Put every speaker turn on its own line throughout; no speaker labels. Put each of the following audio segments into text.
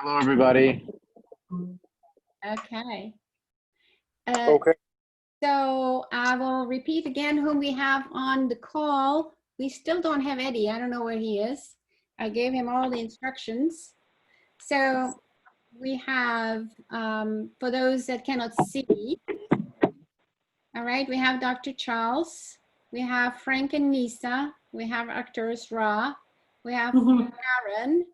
Hello, everybody.
Okay.
Okay.
So I will repeat again whom we have on the call. We still don't have Eddie. I don't know where he is. I gave him all the instructions. So we have, for those that cannot see, all right, we have Dr. Charles, we have Frank and Nisa, we have actors Ra, we have Karen,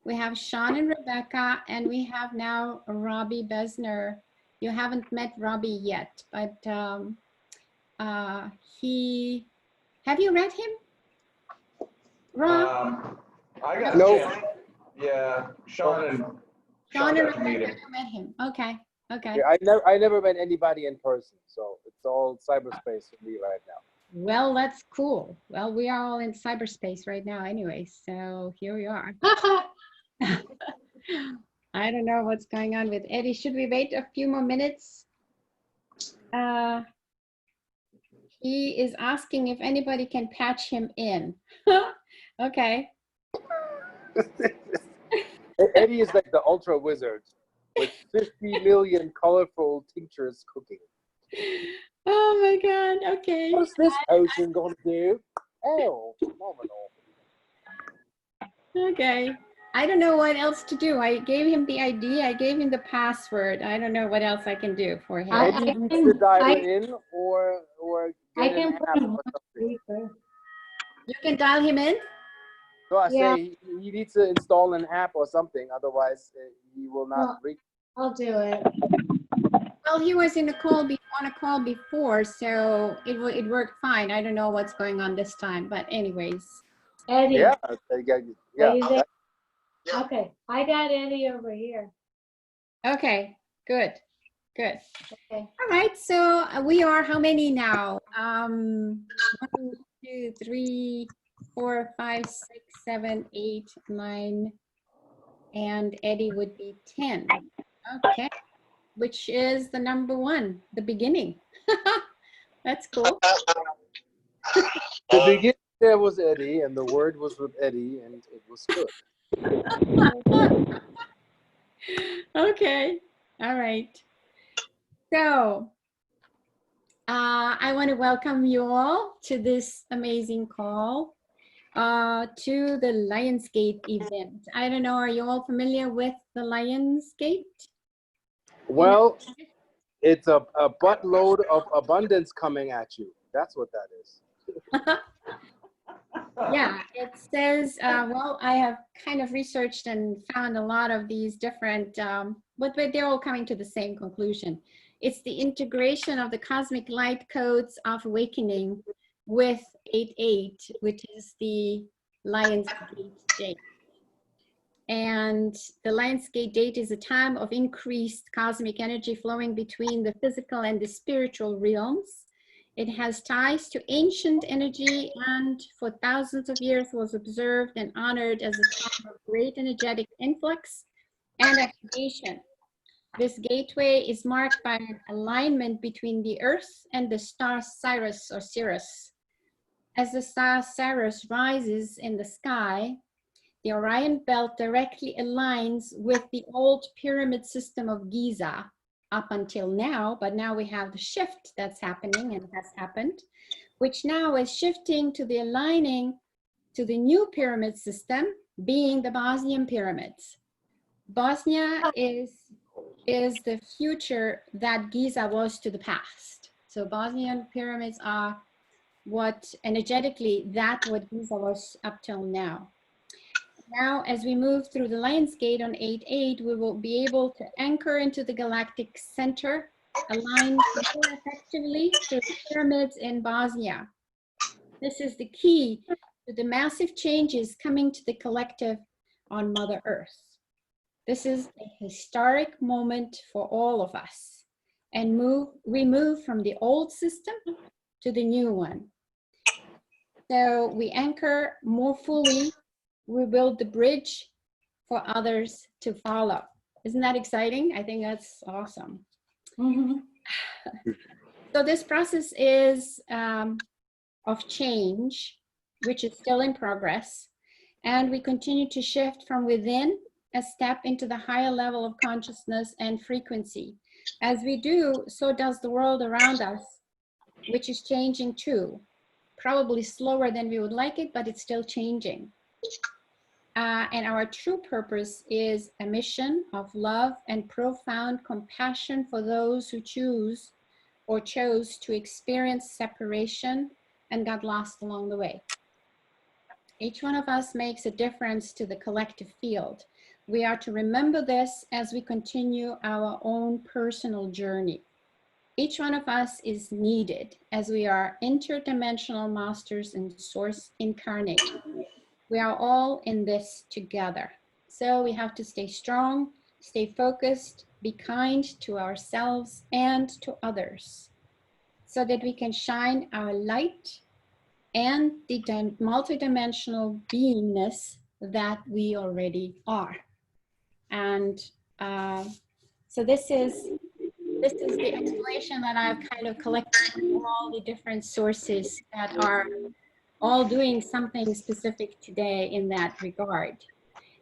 we have Sean and Rebecca, and we have now Robbie Besner. You haven't met Robbie yet, but have you read him? Ra?
I got
No.
a chance. Yeah, Sean and
Sean and
got to meet
Rebecca,
him.
you met him. Okay, okay.
Yeah, I never met anybody in person, so it's all cyberspace for me right now.
Well, that's cool. Well, we are all in cyberspace right now anyway, so here we are. I don't know what's going on with Eddie. Should we wait a few more minutes? He is asking if anybody can patch him in. Okay.
Eddie is like the ultra wizard with 50 million colorful tinctures cooking.
Oh my God, okay.
What's this potion gonna do? Oh, phenomenal.
Okay. I don't know what else to do. I gave him the ID. I gave him the password. I don't know what else I can do for him.
Eddie needs to dial in or get an app or something.
You can dial him in?
So I say he needs to install an app or something, otherwise he will not reach.
I'll do it.
Well, he was in a call on a call before, so it worked fine. I don't know what's going on this time, but anyways.
Eddie.
Yeah,
Are you there? Okay, I got Eddie over here.
Okay, good, good.
Okay.
All right, so we are how many now? 1, 2, 3, 4, 5, 6, 7, 8, 9, and Eddie would be 10. Okay, which is the number 1, the beginning. That's cool.
The beginning there was Eddie, and the word was with Eddie, and it was good.
Okay, all right. So I want to welcome you all to this amazing call to the Lionsgate event. I don't know, are you all familiar with the Lionsgate?
Well, it's a buttload of abundance coming at you. That's what that is.
Yeah, it says, well, I have kind of researched and found a lot of these different, but they're all coming to the same conclusion. It's the integration of the cosmic light codes of awakening with 8/8, which is the Lionsgate date. And the Lionsgate date is a time of increased cosmic energy flowing between the physical and the spiritual realms. It has ties to ancient energy and for thousands of years was observed and honored as a time of great energetic influx and activation. This gateway is marked by an alignment between the Earth and the star Sirius or Sirius. As the star Sirius rises in the sky, the Orion Belt directly aligns with the old pyramid system of Giza up until now, but now we have the shift that's happening and has happened, which now is shifting to the aligning to the new pyramid system, being the Bosnian pyramids. Bosnia is the future that Giza was to the past. So Bosnian pyramids are what energetically that what Giza was up till now. Now, as we move through the Lionsgate on 8/8, we will be able to anchor into the galactic center, align more effectively to the pyramids in Bosnia. This is the key to the massive changes coming to the collective on Mother Earth. This is a historic moment for all of us, and we move from the old system to the new one. So we anchor more fully. We build the bridge for others to follow. Isn't that exciting? I think that's awesome. So this process is of change, which is still in progress. And we continue to shift from within a step into the higher level of consciousness and frequency. As we do, so does the world around us, which is changing too. Probably slower than we would like it, but it's still changing. And our true purpose is a mission of love and profound compassion for those who choose or chose to experience separation and got lost along the way. Each one of us makes a difference to the collective field. We are to remember this as we continue our own personal journey. Each one of us is needed as we are interdimensional masters and source incarnate. We are all in this together. So we have to stay strong, stay focused, be kind to ourselves and to others so that we can shine our light and the multidimensional beingness that we already are. And so this is the explanation that I've kind of collected from all the different sources that are all doing something specific today in that regard.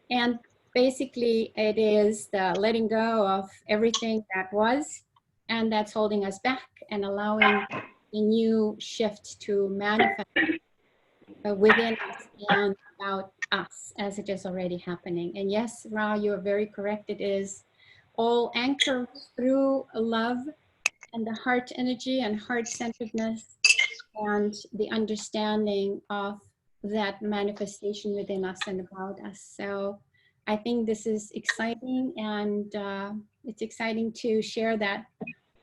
And basically it is the letting go of everything that was and that's holding us back and allowing a new shift to manifest within us and about us as it is already happening. And yes, Ra, you're very correct. It is all anchored through love and the heart energy and heart-centeredness and the understanding of that manifestation within us and about us. So I think this is exciting, and it's exciting to share that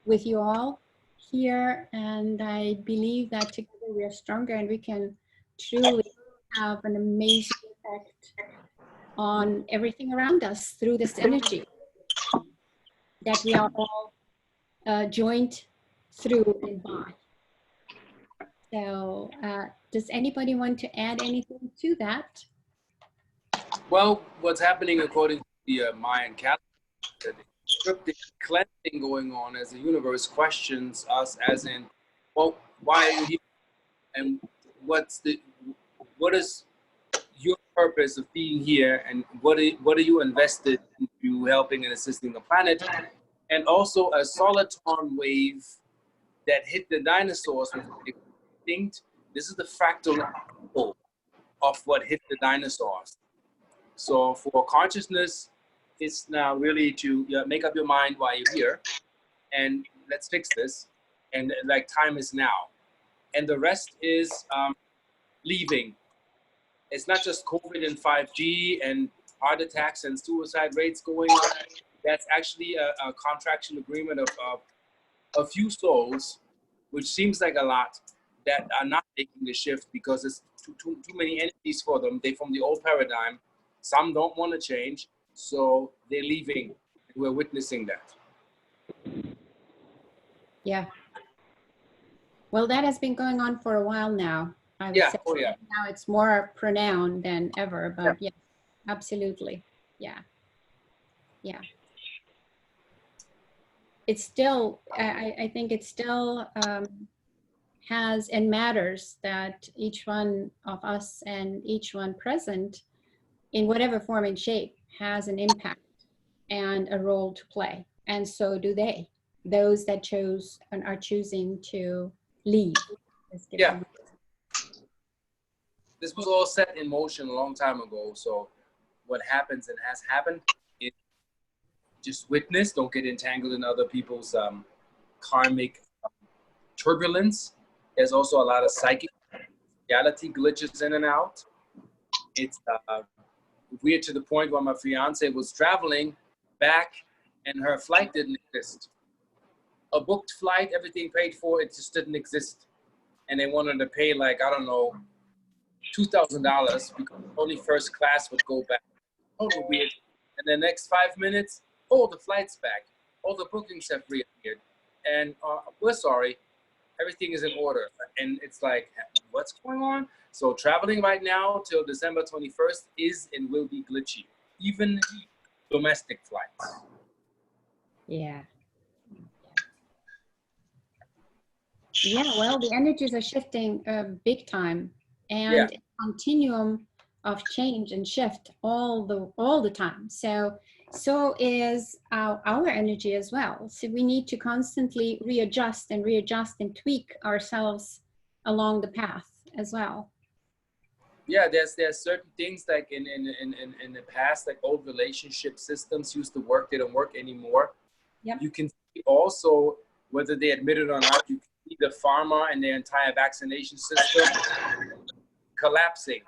with you all here. And I believe that together we are stronger and we can truly have an amazing effect on everything around us through this energy that we are all joined through and by. So does anybody want to add anything to that?
Well, what's happening according to the Mayan calendar, the cryptic cleansing going on as the universe questions us, as in, well, why are you here? And what is your purpose of being here, and what are you invested into helping and assisting the planet? And also a soliton wave that hit the dinosaurs with extinct. This is the fractal of what hit the dinosaurs. So for consciousness, it's now really to make up your mind why you're here, and let's fix this. And like time is now, and the rest is leaving. It's not just COVID and 5G and heart attacks and suicide rates going up. That's actually a contraction agreement of a few souls, which seems like a lot, that are not making the shift because it's too many entities for them. They're from the old paradigm. Some don't want to change, so they're leaving. We're witnessing that.
Yeah. Well, that has been going on for a while now. I would
Yeah.
say
Oh, yeah.
now it's more pronounced than ever, but yeah, absolutely. Yeah. Yeah. It's still, I think it still has and matters that each one of us and each one present in whatever form and shape has an impact and a role to play. And so do they, those that chose and are choosing to leave.
Yeah. This was all set in motion a long time ago. So what happens and has happened is just witness. Don't get entangled in other people's karmic turbulence. There's also a lot of psychic reality glitches in and out. It's weird to the point where my fiance was traveling back and her flight didn't exist. A booked flight, everything paid for, it just didn't exist. And they wanted to pay like, I don't know, $2,000 because only first class would go back. Total weird. And the next 5 minutes, oh, the flight's back. All the bookings have reappeared. And we're sorry, everything is in order. And it's like, what's going on? So traveling right now till December 21st is and will be glitchy, even domestic flights.
Yeah. Yeah, well, the energies are shifting big time, and
Yeah.
continuum of change and shift all the time. So is our energy as well. So we need to constantly readjust and tweak ourselves along the path as well.
Yeah, there's certain things like in the past, like old relationship systems used to work, they don't work anymore.
Yep.
You can see also, whether they admit it or not, you can see the pharma and their entire vaccination system collapsing.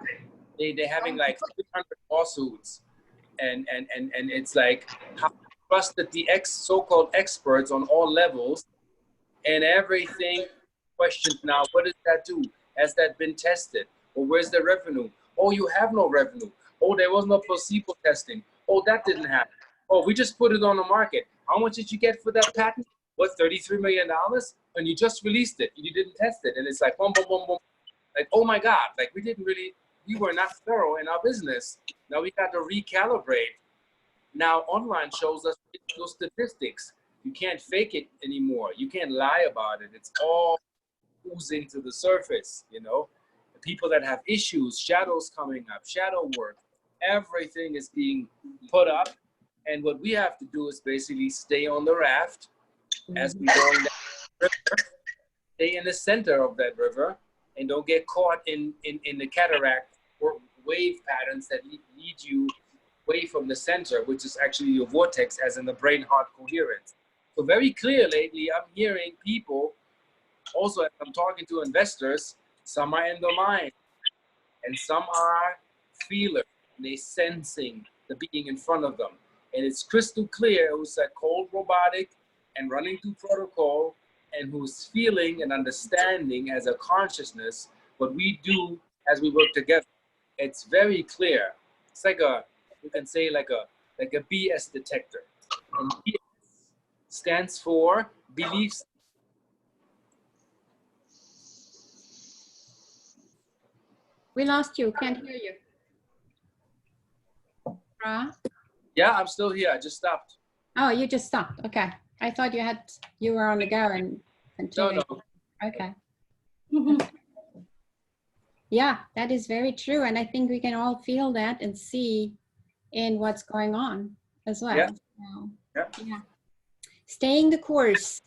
They're having like 300 lawsuits, and it's like, how to trust that the so-called experts on all levels and everything questions now. What does that do? Has that been tested? Or where's the revenue? Oh, you have no revenue. Oh, there was no placebo testing. Oh, that didn't happen. Oh, we just put it on the market. How much did you get for that patent? What, $33 million? And you just released it. You didn't test it. And it's like, boom, boom, boom, boom. Like, oh my God, like we were not thorough in our business. Now we got to recalibrate. Now online shows us those statistics. You can't fake it anymore. You can't lie about it. It's all oozing to the surface, you know? The people that have issues, shadows coming up, shadow work, everything is being put up. And what we have to do is basically stay on the raft as we go down the river, stay in the center of that river, and don't get caught in the cataract or wave patterns that lead you away from the center, which is actually your vortex, as in the brain-heart coherence. So very clear lately, I'm hearing people, also as I'm talking to investors, some are in the mind, and some are feelers, and they sensing the being in front of them. And it's crystal clear who's that cold robotic and running through protocol, and who's feeling and understanding as a consciousness what we do as we work together. It's very clear. It's like you can say like a BS detector. And BS stands for beliefs.
We lost you. Can't hear you. Ra?
Yeah, I'm still here. I just stopped.
Oh, you just stopped. Okay. I thought you were on the go and continuing.
No.
Okay. Yeah, that is very true. And I think we can all feel that and see in what's going on as well.
Yeah.
So,
Yeah.
yeah. Staying the course,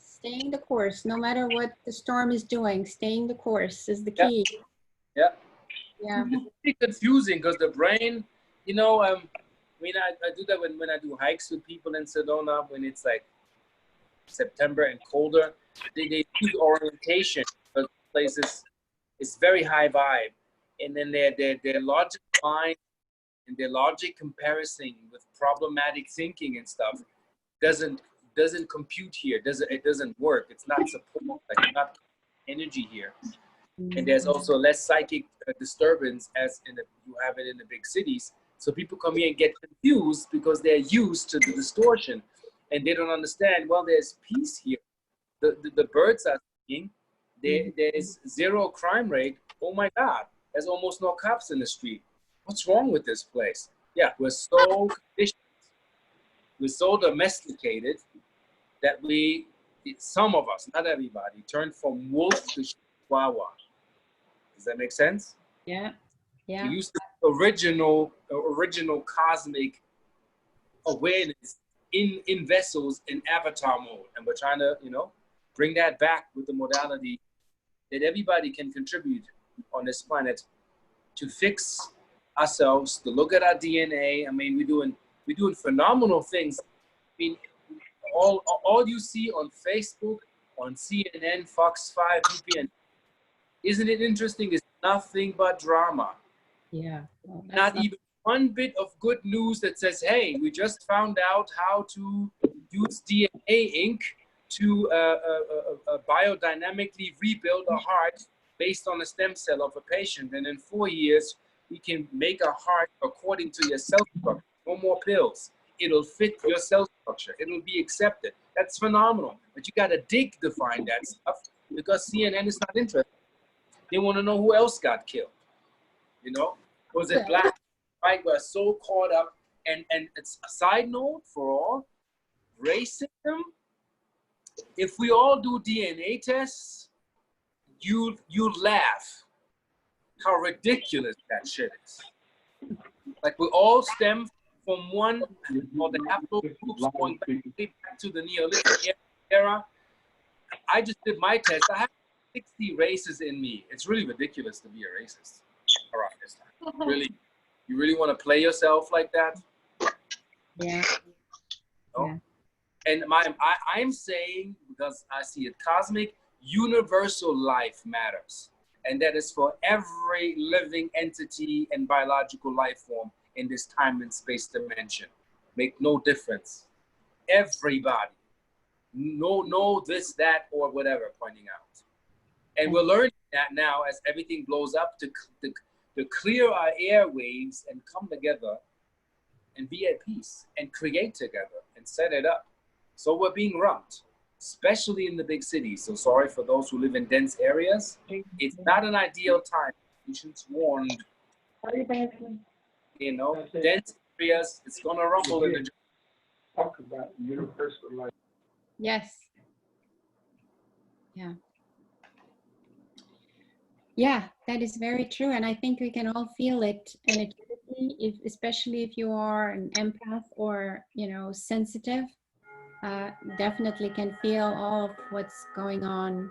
no matter what the storm is doing, staying the course is the key.
Yeah.
Yeah.
It's pretty confusing because the brain, you know, I do that when I do hikes with people in Sedona, when it's like September and colder. They use orientation because places it's very high vibe, and then their logic mind and their logic comparison with problematic thinking and stuff doesn't compute here. It doesn't work. It's not support. Like not energy here. And there's also less psychic disturbance as you have it in the big cities. So people come here and get confused because they're used to the distortion, and they don't understand. Well, there's peace here. The birds are singing. There's zero crime rate. Oh my God, there's almost no cops in the street. What's wrong with this place? Yeah, we're so conditioned, we're so domesticated that some of us, not everybody, turned from wolf to chihuahua. Does that make sense?
Yeah. Yeah.
We used the original cosmic awareness in vessels in avatar mode, and we're trying to, bring that back with the modality that everybody can contribute on this planet to fix ourselves, to look at our DNA. I mean, we're doing phenomenal things. I mean, all you see on Facebook, on CNN, Fox 5, VPN, isn't it interesting? It's nothing but drama.
Yeah. Well,
Not even one bit of good news that says, hey, we just found out how to use DNA ink to biodynamically rebuild a heart based on a stem cell of a patient. And in 4 years, we can make a heart according to your cell structure. No more pills. It'll fit your cell structure. It'll be accepted. That's phenomenal. But you got to dig to find that stuff because CNN is not interested. They want to know who else got killed. Was it black, white? We're so caught up. And it's a side note for all, racism. If we all do DNA tests, you laugh how ridiculous that shit is. Like we all stem from one, or the haplogroups going back to the Neolithic era. I just did my test. I have 60 races in me. It's really ridiculous to be a racist around this time. Really, you really want to play yourself like that?
Yeah.
No?
Yeah.
And I'm saying, because I see it, cosmic, universal life matters. And that is for every living entity and biological life form in this time and space dimension. Make no difference. Everybody. No this, that, or whatever, pointing out. And we're learning that now as everything blows up to clear our airwaves and come together and be at peace and create together and set it up. So we're being robbed, especially in the big cities. So sorry for those who live in dense areas. It's not an ideal time. Patients warned, you know, dense areas, it's going to rumble in the
Talk about universal life.
Yes. Yeah. Yeah, that is very true. And I think we can all feel it energetically, especially if you are an empath or, you know, sensitive. Definitely can feel all of what's going on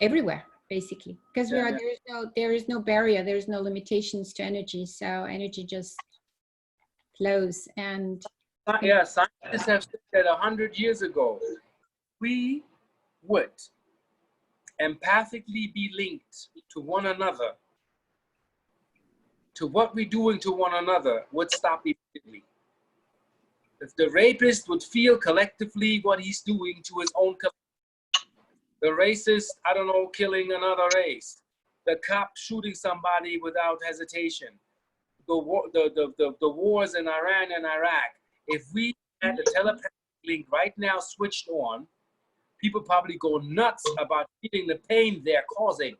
everywhere, basically, because there is no barrier, there is no limitations to energy. So energy just flows. And
yeah, scientists have said that 100 years ago, we would empathically be linked to one another, to what we're doing to one another, would stop immediately. If the rapist would feel collectively what he's doing to his own the racist, I don't know, killing another race, the cop shooting somebody without hesitation, the wars in Iran and Iraq, if we had the telepathic link right now switched on, people probably go nuts about feeling the pain they're causing.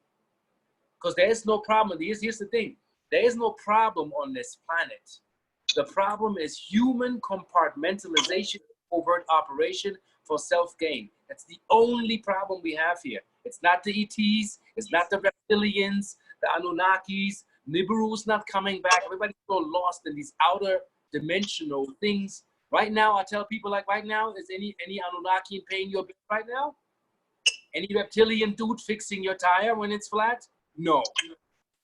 Because there is no problem. Here's the thing. There is no problem on this planet. The problem is human compartmentalization, overt operation for self-gain. That's the only problem we have here. It's not the ETs, it's not the reptilians, the Anunnakis, Nibiru's not coming back. Everybody's so lost in these outer dimensional things. Right now, I tell people, like right now, is any Anunnaki in paying your bill right now? Any reptilian dude fixing your tire when it's flat? No.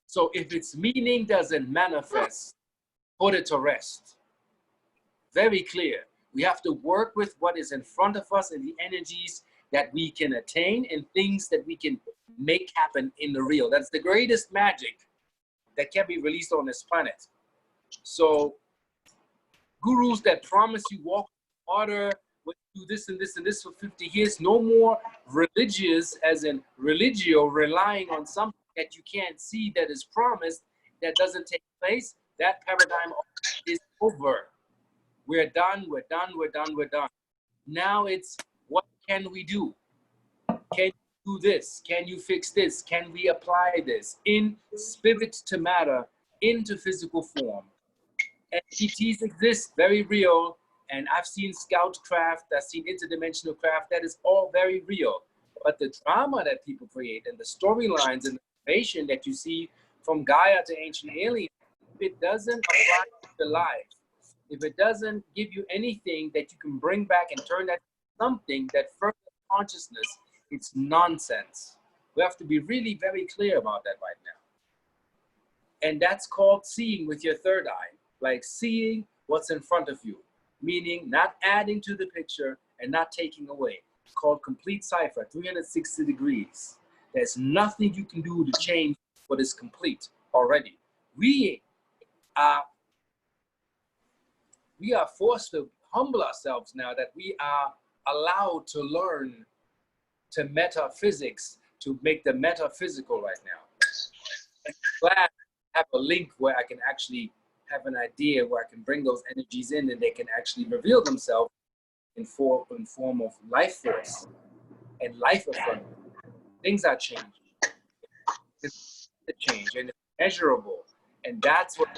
So if its meaning doesn't manifest, put it to rest. Very clear. We have to work with what is in front of us and the energies that we can attain and things that we can make happen in the real. That's the greatest magic that can be released on this planet. So gurus that promise you walk on water, do this and this and this for 50 years, no more religious, as in religio, relying on something that you can't see that is promised, that doesn't take place. That paradigm is over. We're done, we're done, we're done, we're done. Now it's, what can we do? Can you do this? Can you fix this? Can we apply this in spirit to matter, into physical form? Entities exist, very real. And I've seen scout craft, I've seen interdimensional craft, that is all very real. But the drama that people create and the storylines and the information that you see from Gaia to Ancient Aliens, if it doesn't apply to life, if it doesn't give you anything that you can bring back and turn that into something that further consciousness, it's nonsense. We have to be really very clear about that right now. And that's called seeing with your third eye, like seeing what's in front of you, meaning not adding to the picture and not taking away. It's called complete cipher, 360 degrees. There's nothing you can do to change what is complete already. We are forced to humble ourselves now that we are allowed to learn to metaphysics, to make the metaphysical right now. And I'm glad I have a link where I can actually have an idea where I can bring those energies in and they can actually reveal themselves in form of life force and life affirmation. Things are changing. It's a change and it's measurable. And that's what.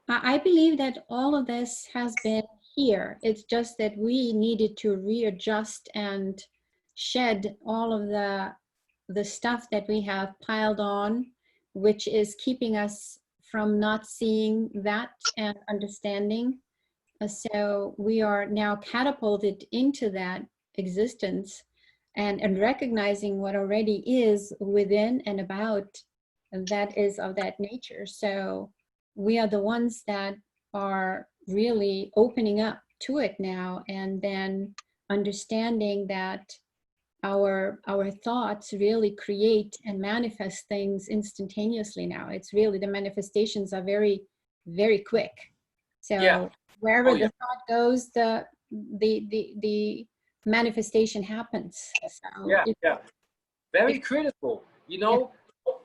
I believe that all of this has been here. It's just that we needed to readjust and shed all of the the stuff that we have piled on, which is keeping us from not seeing that and understanding. So we are now catapulted into that existence and recognizing what already is within and about, and that is of that nature. So we are the ones that are really opening up to it now, and then understanding that our thoughts really create and manifest things instantaneously now. It's really, the manifestations are very, very quick. So
Yeah.
wherever
Oh, yeah.
the thought goes, the manifestation happens. So
Yeah, yeah. Very critical. You know,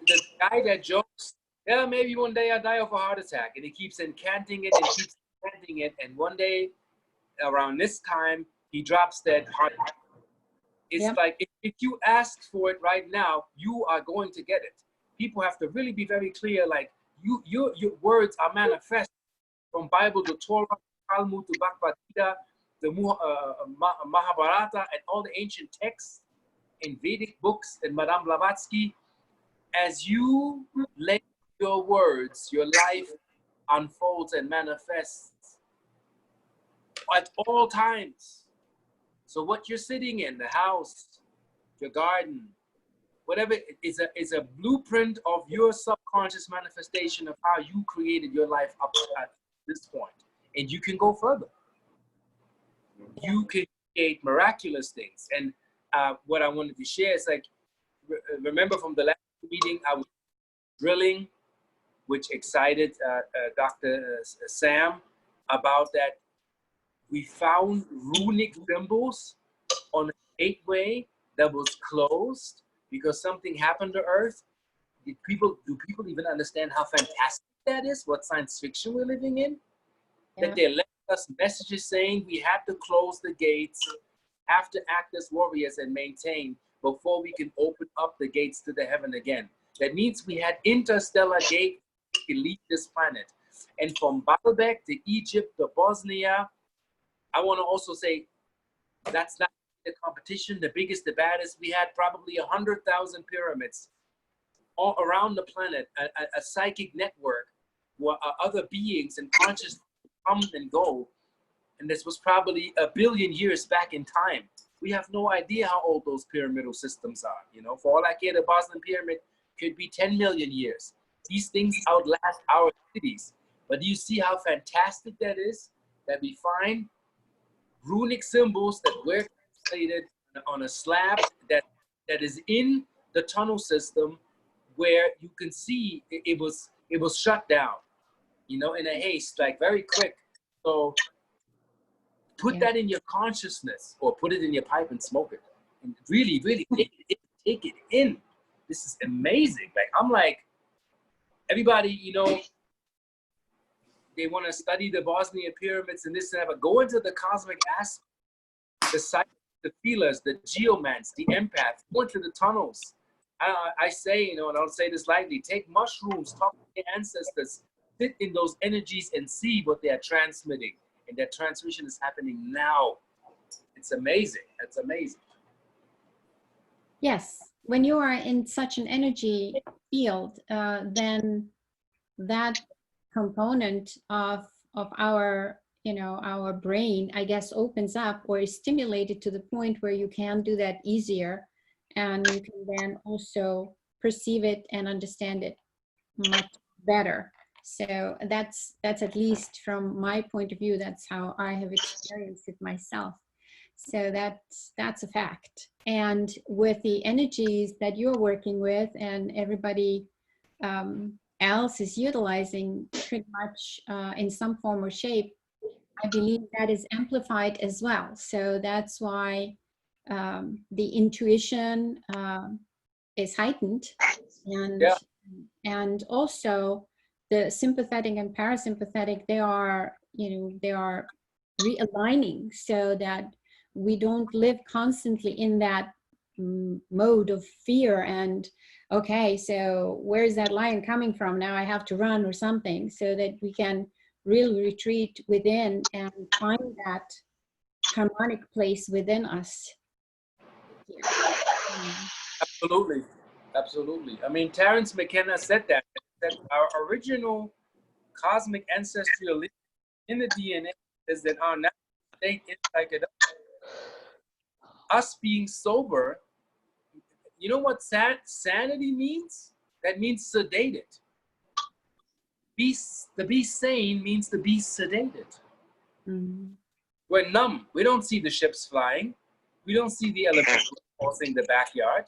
the guy that jokes, yeah, maybe one day I die of a heart attack, and he keeps incanting it and keeps incanting it, and one day around this time he drops that heart attack. It's
Yep.
like if you ask for it right now, you are going to get it. People have to really be very clear. Like your words are manifest from Bible to Torah, Talmud to Bhagavad Gita, the Mahabharata, and all the ancient texts in Vedic books and Madame Blavatsky. As you let your words, your life unfolds and manifests at all times. So what you're sitting in, the house, your garden, whatever, is a blueprint of your subconscious manifestation of how you created your life up at this point. And you can go further. You can create miraculous things. And what I wanted to share is like, remember from the last meeting, I was drilling, which excited Dr. Sam about that. We found runic symbols on a gateway that was closed because something happened to Earth. Do people even understand how fantastic that is? What science fiction we're living in?
Yeah.
That they left us messages saying we had to close the gates, have to act as warriors and maintain before we can open up the gates to the heaven again. That means we had interstellar gates to leave this planet. And from Baalbek to Egypt to Bosnia, I want to also say that's not the competition. The biggest, the baddest. We had probably 100,000 pyramids all around the planet, a psychic network where other beings and consciousness come and go. And this was probably 1 billion years back in time. We have no idea how old those pyramidal systems are. You know, for all I care, the Bosnian pyramid could be 10 million years. These things outlast our cities. But do you see how fantastic that is? That we find runic symbols that were translated on a slab that is in the tunnel system, where you can see it was shut down, you know, in a haste, like very quick. So put that in your consciousness, or put it in your pipe and smoke it, and really, really take it in. This is amazing. Like, I'm like, everybody, you know, they want to study the Bosnian pyramids and this and that, but go into the cosmic aspect, the psychic, the feelers, the geomants, the empaths, go into the tunnels. I say, you know, and I'll say this lightly, take mushrooms, talk to your ancestors, sit in those energies and see what they are transmitting. And that transmission is happening now. It's amazing. It's amazing.
Yes, when you are in such an energy field, then that component of our, you know, our brain, I guess, opens up or is stimulated to the point where you can do that easier, and you can then also perceive it and understand it much better. So that's at least from my point of view, that's how I have experienced it myself. So that's a fact. And with the energies that you're working with, and everybody else is utilizing pretty much in some form or shape, I believe that is amplified as well. So that's why the intuition is heightened, and also the sympathetic and parasympathetic, they are, you know, they are realigning so that we don't live constantly in that mode of fear and, okay, so where's that lion coming from? Now I have to run or something, so that we can really retreat within and find that harmonic place within us. Yeah.
Absolutely. Absolutely. I mean, Terence McKenna said that our original cosmic ancestral link in the DNA is that our natural state is psychedelic. Us being sober, you know what sanity means? That means sedated. To be sane means to be sedated.
Mhm.
We're numb. We don't see the ships flying. We don't see the elephants crossing the backyard,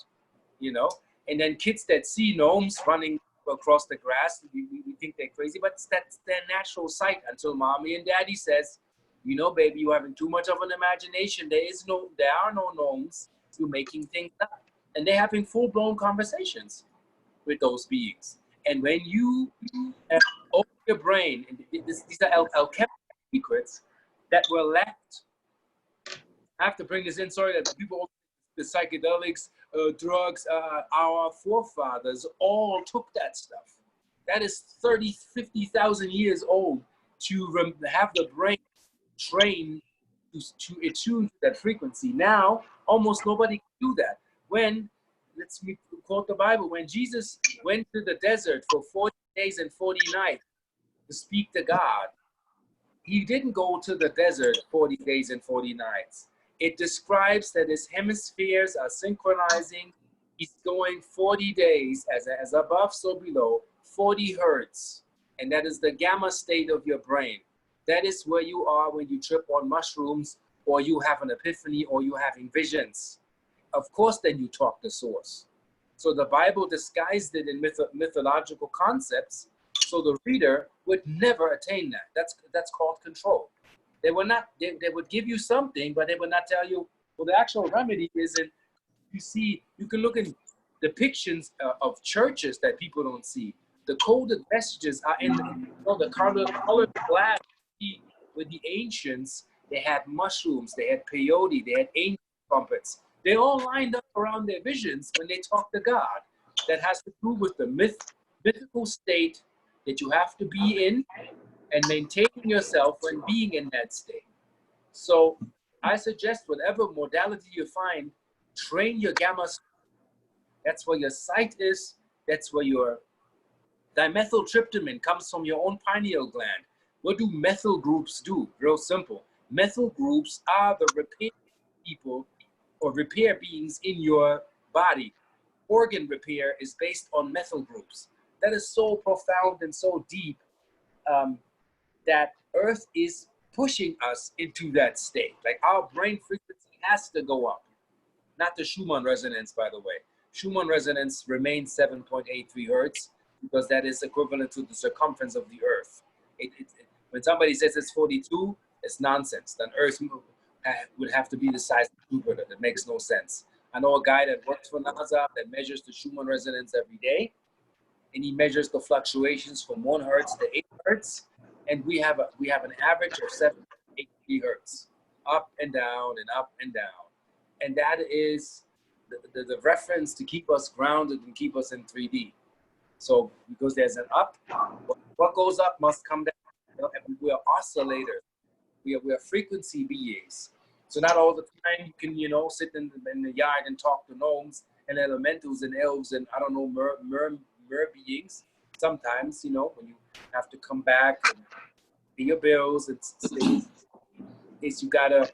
you know. And then kids that see gnomes running across the grass, we think they're crazy, but that's their natural sight until mommy and daddy says, you know, baby, you're having too much of an imagination. There are no gnomes. You're making things up. And they're having full-blown conversations with those beings. And when you open your brain, and these are alchemical secrets that were left. I have to bring this in. Sorry that people, the psychedelics, drugs, our forefathers all took that stuff. That is 30, 50,000 years old to have the brain trained to attune to that frequency. Now, almost nobody can do that. When, let's quote the Bible, when Jesus went to the desert for 40 days and 40 nights to speak to God, he didn't go to the desert 40 days and 40 nights. It describes that his hemispheres are synchronizing. He's going 40 days as above, so below, 40 hertz. And that is the gamma state of your brain. That is where you are when you trip on mushrooms, or you have an epiphany, or you're having visions. Of course, then you talk the source. So the Bible disguised it in mythological concepts, so the reader would never attain that. That's called control. They would not. They would give you something, but they would not tell you. Well, the actual remedy is in. You see, you can look in depictions of churches that people don't see. The coded messages are in the colored glass. With the ancients, they had mushrooms, they had peyote, they had angel trumpets. They all lined up around their visions when they talk to God. That has to do with the mythical state that you have to be in and maintaining yourself when being in that state. So I suggest whatever modality you find, train your gamma. That's where your sight is. That's where your dimethyltryptamine comes from your own pineal gland. What do methyl groups do? Real simple. Methyl groups are the repair people or repair beings in your body. Organ repair is based on methyl groups. That is so profound and so deep that Earth is pushing us into that state. Like our brain frequency has to go up. Not the Schumann resonance, by the way. Schumann resonance remains 7.83 hertz because that is equivalent to the circumference of the Earth. When somebody says it's 42, it's nonsense. Then Earth would have to be the size of Jupiter. That makes no sense. I know a guy that works for NASA that measures the Schumann resonance every day, and he measures the fluctuations from 1 hertz to 8 hertz, and we have an average of 7.83 hertz, up and down and up and down, and that is the reference to keep us grounded and keep us in 3D. So because there's an up, what goes up must come down. We are oscillators. We are frequency beings. So not all the time you can, sit in the yard and talk to gnomes and elementals and elves and I don't know, mer beings. Sometimes, when you have to come back and pay your bills and things, is you gotta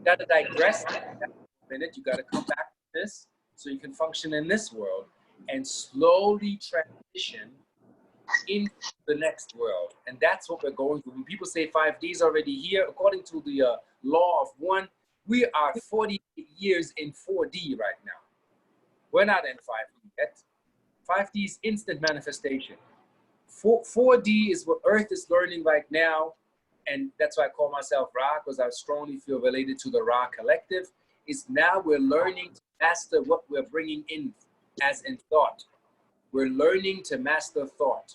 digress a minute. You gotta come back to this so you can function in this world and slowly transition into the next world. And that's what we're going through. When people say 5D is already here, according to the law of one, we are 40 years in 4D right now. We're not in 5D yet. 5D is instant manifestation. 4D is what Earth is learning right now. And that's why I call myself Ra, because I strongly feel related to the Ra collective. Is now we're learning to master what we're bringing in as in thought. We're learning to master thought.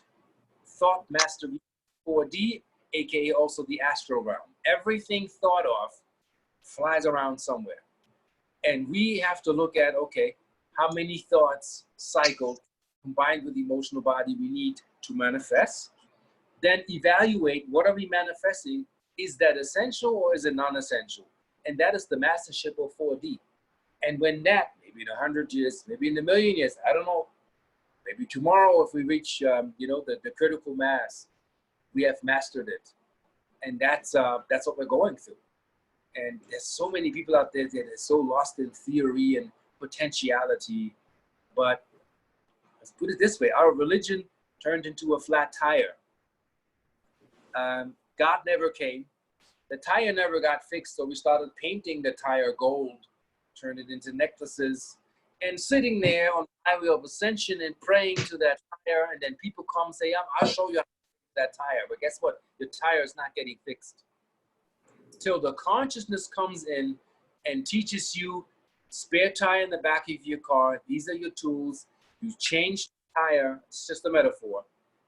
Thought mastery 4D, aka also the astral realm. Everything thought of flies around somewhere. And we have to look at, okay, how many thoughts cycled combined with the emotional body we need to manifest. Then evaluate what are we manifesting. Is that essential or is it non-essential? And that is the mastership of 4D. And when that, maybe in 100 years, maybe in a million years, I don't know. Maybe tomorrow, if we reach, you know, the critical mass, we have mastered it. And that's what we're going through. And there's so many people out there that are so lost in theory and potentiality. But let's put it this way, our religion turned into a flat tire. God never came. The tire never got fixed, so we started painting the tire gold, turned it into necklaces, and sitting there on the highway of ascension and praying to that tire, and then people come and say, I'll show you how to fix that tire. But guess what? The tire is not getting fixed. Till the consciousness comes in and teaches you spare tire in the back of your car. These are your tools. You change the tire. It's just a metaphor.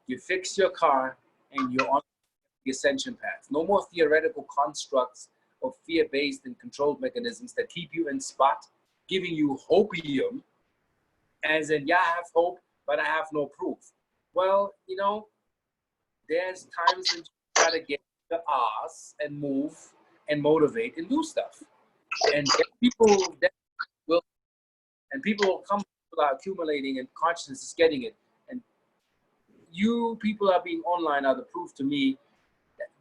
You fix your car and you're on the ascension path. No more theoretical constructs of fear-based and controlled mechanisms that keep you in spot, giving you hopium, as in, yeah, I have hope, but I have no proof. Well, you know, there's times when you gotta get the ass and move and motivate and do stuff. And people that will, and people will come, people are accumulating and consciousness is getting it. And you people are being online are the proof to me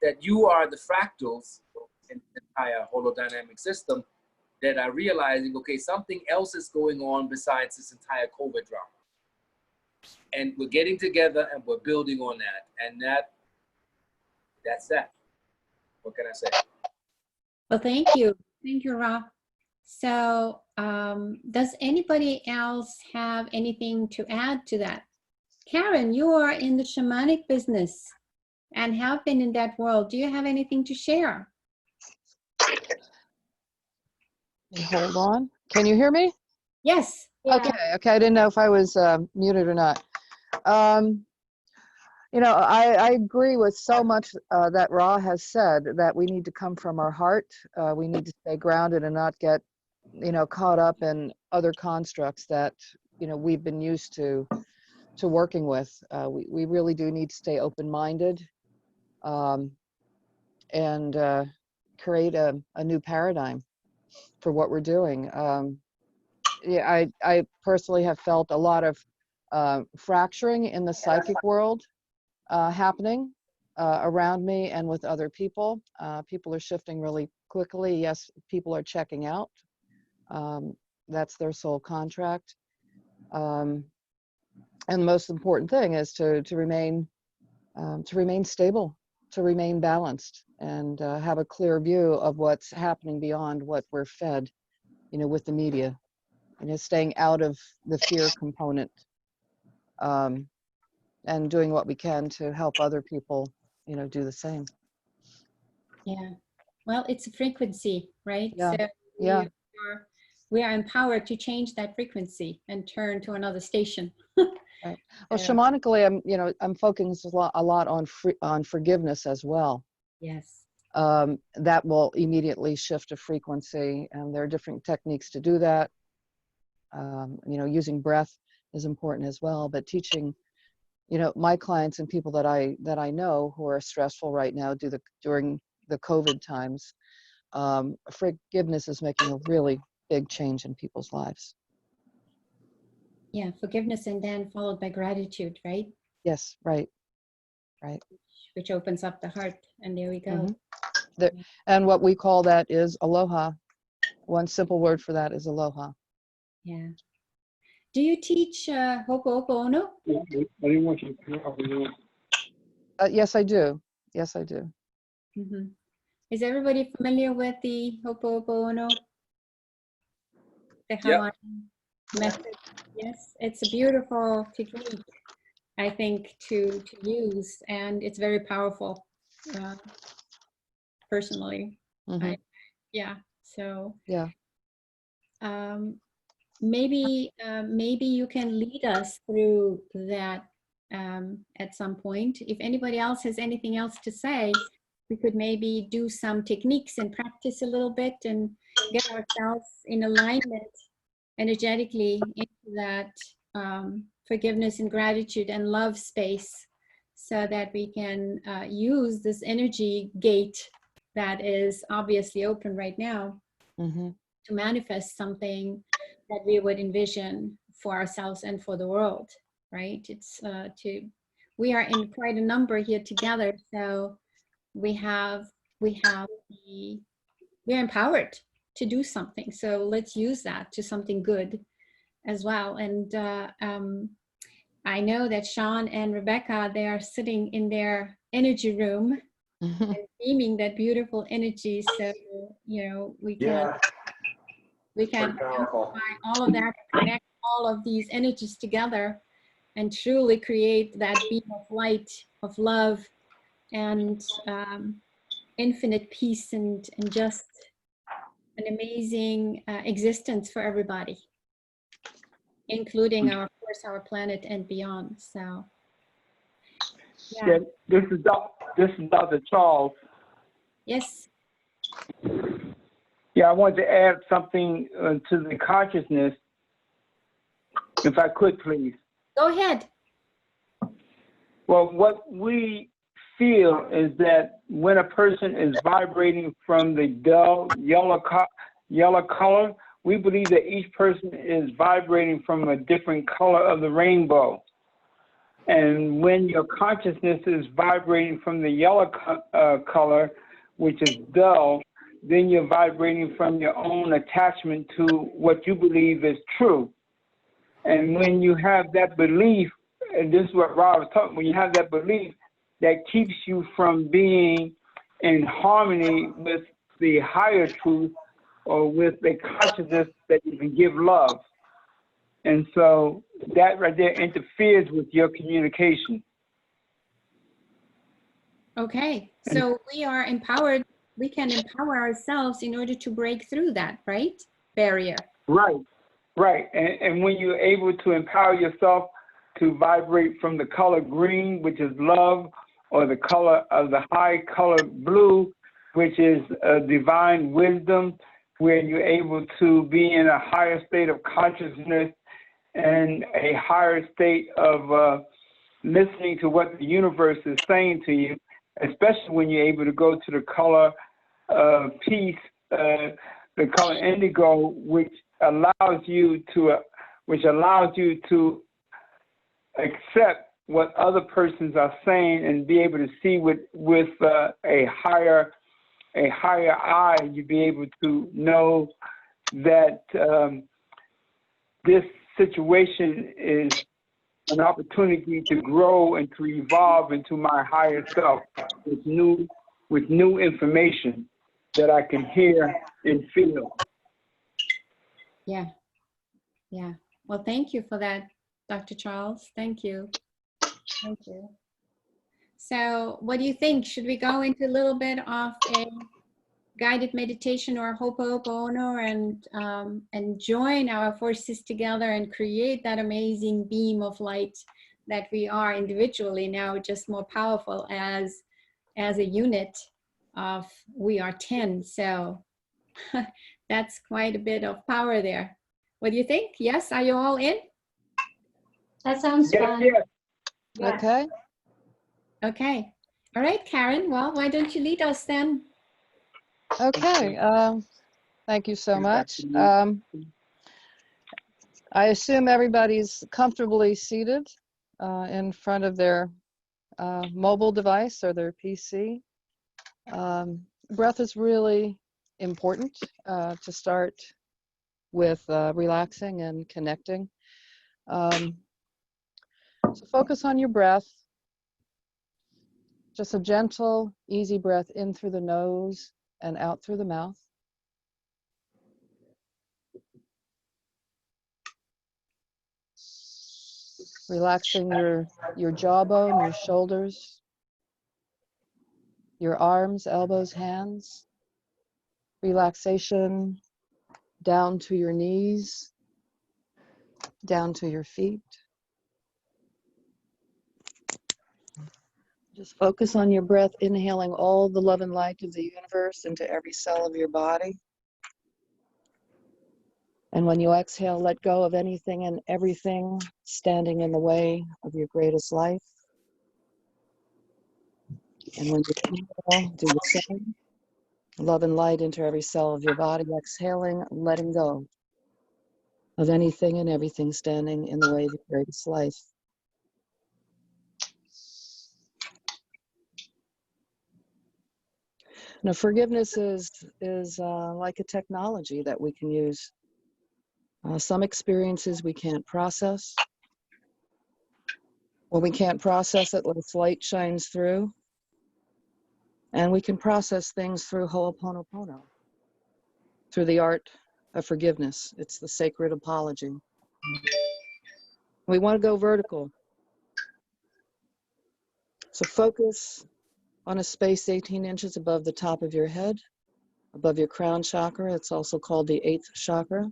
that you are the fractals in the entire holodynamic system that are realizing, okay, something else is going on besides this entire COVID drama. And we're getting together and we're building on that. And that's that. What can I say?
Well, thank you. Thank you, Ra. So does anybody else have anything to add to that? Karen, you are in the shamanic business and have been in that world. Do you have anything to share?
Hold on. Can you hear me?
Yes.
Yeah.
Okay. I didn't know if I was muted or not. You know, I agree with so much that Ra has said, that we need to come from our heart. We need to stay grounded and not get, you know, caught up in other constructs that, you know, we've been used to working with. We really do need to stay open-minded and create a new paradigm for what we're doing. Yeah, I personally have felt a lot of fracturing in the psychic world happening around me and with other people. People are shifting really quickly. Yes, people are checking out. That's their soul contract. And the most important thing is to remain stable, to remain balanced, and have a clear view of what's happening beyond what we're fed, you know, with the media. You know, staying out of the fear component, and doing what we can to help other people, you know, do the same.
Yeah. Well, it's a frequency, right?
Yeah.
So
Yeah.
we are empowered to change that frequency and turn to another station.
Right. Well, shamanically, I'm focusing a lot on forgiveness as well.
Yes.
That will immediately shift a frequency, and there are different techniques to do that. You know, using breath is important as well, but teaching, you know, my clients and people that I know who are stressful right now during the COVID times, forgiveness is making a really big change in people's lives.
Yeah, forgiveness and then followed by gratitude, right?
Yes, right.
Which opens up the heart, and there we go.
Mm-hmm. And what we call that is aloha. One simple word for that is aloha.
Yeah. Do you teach Ho'oponopono?
I didn't want you to come up with you.
Yes, I do. Yes, I do.
Mm-hmm. Is everybody familiar with the Ho'oponopono? The Hawaiian method? Yes, it's a beautiful technique, I think, to use, and it's very powerful, personally.
Mm-hmm.
Yeah, so
Yeah.
maybe you can lead us through that at some point. If anybody else has anything else to say, we could maybe do some techniques and practice a little bit and get ourselves in alignment energetically into that forgiveness and gratitude and love space, so that we can use this energy gate that is obviously open right now
Mm-hmm.
to manifest something that we would envision for ourselves and for the world, right? It's we are in quite a number here together, so we're empowered to do something. So let's use that to something good as well. And I know that Sean and Rebecca, they are sitting in their energy room and beaming that beautiful energy. So, you know, we can amplify all of that, connect all of these energies together and truly create that beam of light, of love, and infinite peace, and just an amazing existence for everybody, including of course our planet and beyond. So
Yeah, this is Dr. Charles.
Yes.
Yeah, I wanted to add something to the consciousness, if I could, please.
Go ahead.
Well, what we feel is that when a person is vibrating from the dull yellow color, we believe that each person is vibrating from a different color of the rainbow. And when your consciousness is vibrating from the yellow color, which is dull, then you're vibrating from your own attachment to what you believe is true. And when you have that belief, and this is what Rob was talking, when you have that belief, that keeps you from being in harmony with the higher truth or with the consciousness that you can give love. And so that right there interferes with your communication.
Okay, so we are empowered. We can empower ourselves in order to break through that, right? Barrier.
Right, right. And when you're able to empower yourself to vibrate from the color green, which is love, or the color of the high color blue, which is divine wisdom, where you're able to be in a higher state of consciousness and a higher state of listening to what the universe is saying to you, especially when you're able to go to the color peace, the color indigo, which allows you to accept what other persons are saying and be able to see with a higher eye. You'll be able to know that this situation is an opportunity to grow and to evolve into my higher self with new information that I can hear and feel.
Yeah. Yeah. Well, thank you for that, Dr. Charles. Thank you. Thank you. So what do you think? Should we go into a little bit of a guided meditation or Ho'oponopono and join our forces together and create that amazing beam of light that we are individually now, just more powerful as a unit of we are 10. So that's quite a bit of power there. What do you think? Yes, are you all in?
That sounds fun.
Yes.
Yes.
Okay.
Okay. All right, Karen. Well, why don't you lead us then?
Okay. Thank you so much. I assume everybody's comfortably seated in front of their mobile device or their PC. Breath is really important to start with relaxing and connecting. So focus on your breath. Just a gentle, easy breath in through the nose and out through the mouth. Relaxing your jawbone, your shoulders, your arms, elbows, hands. Relaxation down to your knees, down to your feet. Just focus on your breath, inhaling all the love and light of the universe into every cell of your body. And when you exhale, let go of anything and everything standing in the way of your greatest life. And when you inhale, do the same. Love and light into every cell of your body, exhaling, letting go. of anything and everything standing in the way of your greatest life. Now, forgiveness is like a technology that we can use. Some experiences we can't process. When we can't process it, less light shines through. And we can process things through Ho'oponopono, through the art of forgiveness. It's the sacred apology. We want to go vertical. So focus on a space 18 inches above the top of your head, above your crown chakra. It's also called the 8th chakra.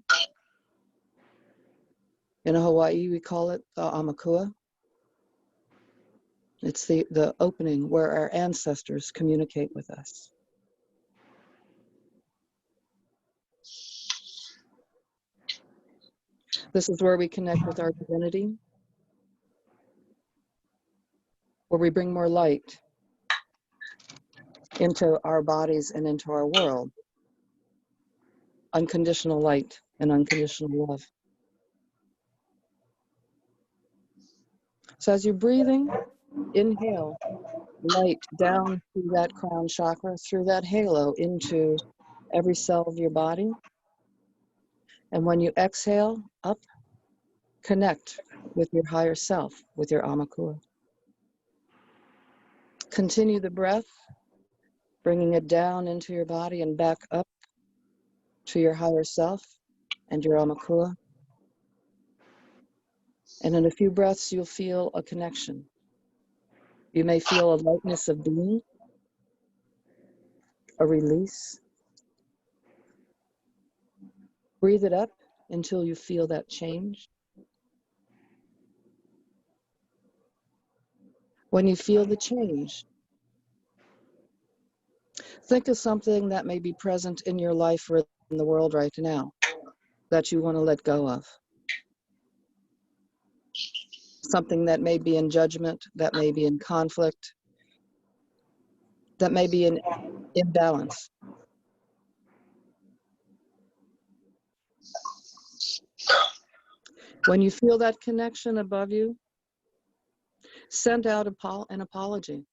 In Hawaii, we call it the Amakua. It's the opening where our ancestors communicate with us. This is where we connect with our divinity, where we bring more light into our bodies and into our world. Unconditional light and unconditional love. So as you're breathing, inhale light down through that crown chakra, through that halo into every cell of your body. And when you exhale, up, connect with your higher self, with your Amakua. Continue the breath, bringing it down into your body and back up to your higher self and your Amakua. And in a few breaths, you'll feel a connection. You may feel a lightness of being, a release. Breathe it up until you feel that change. When you feel the change, think of something that may be present in your life or in the world right now that you want to let go of. Something that may be in judgment, that may be in conflict, that may be in imbalance. When you feel that connection above you, send out an apology.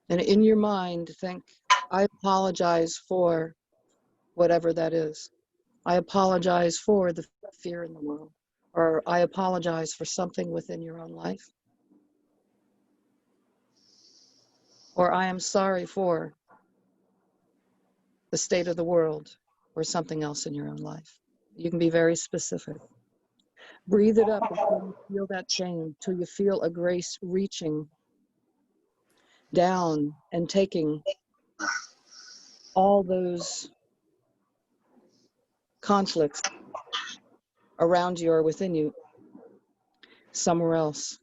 And in your mind, think, I apologize for whatever that is. I apologize for the fear in the world. Or I apologize for something within your own life. Or I am sorry for the state of the world or something else in your own life. You can be very specific. Breathe it up until you feel that change, till you feel a grace reaching down and taking all those conflicts around you or within you somewhere else.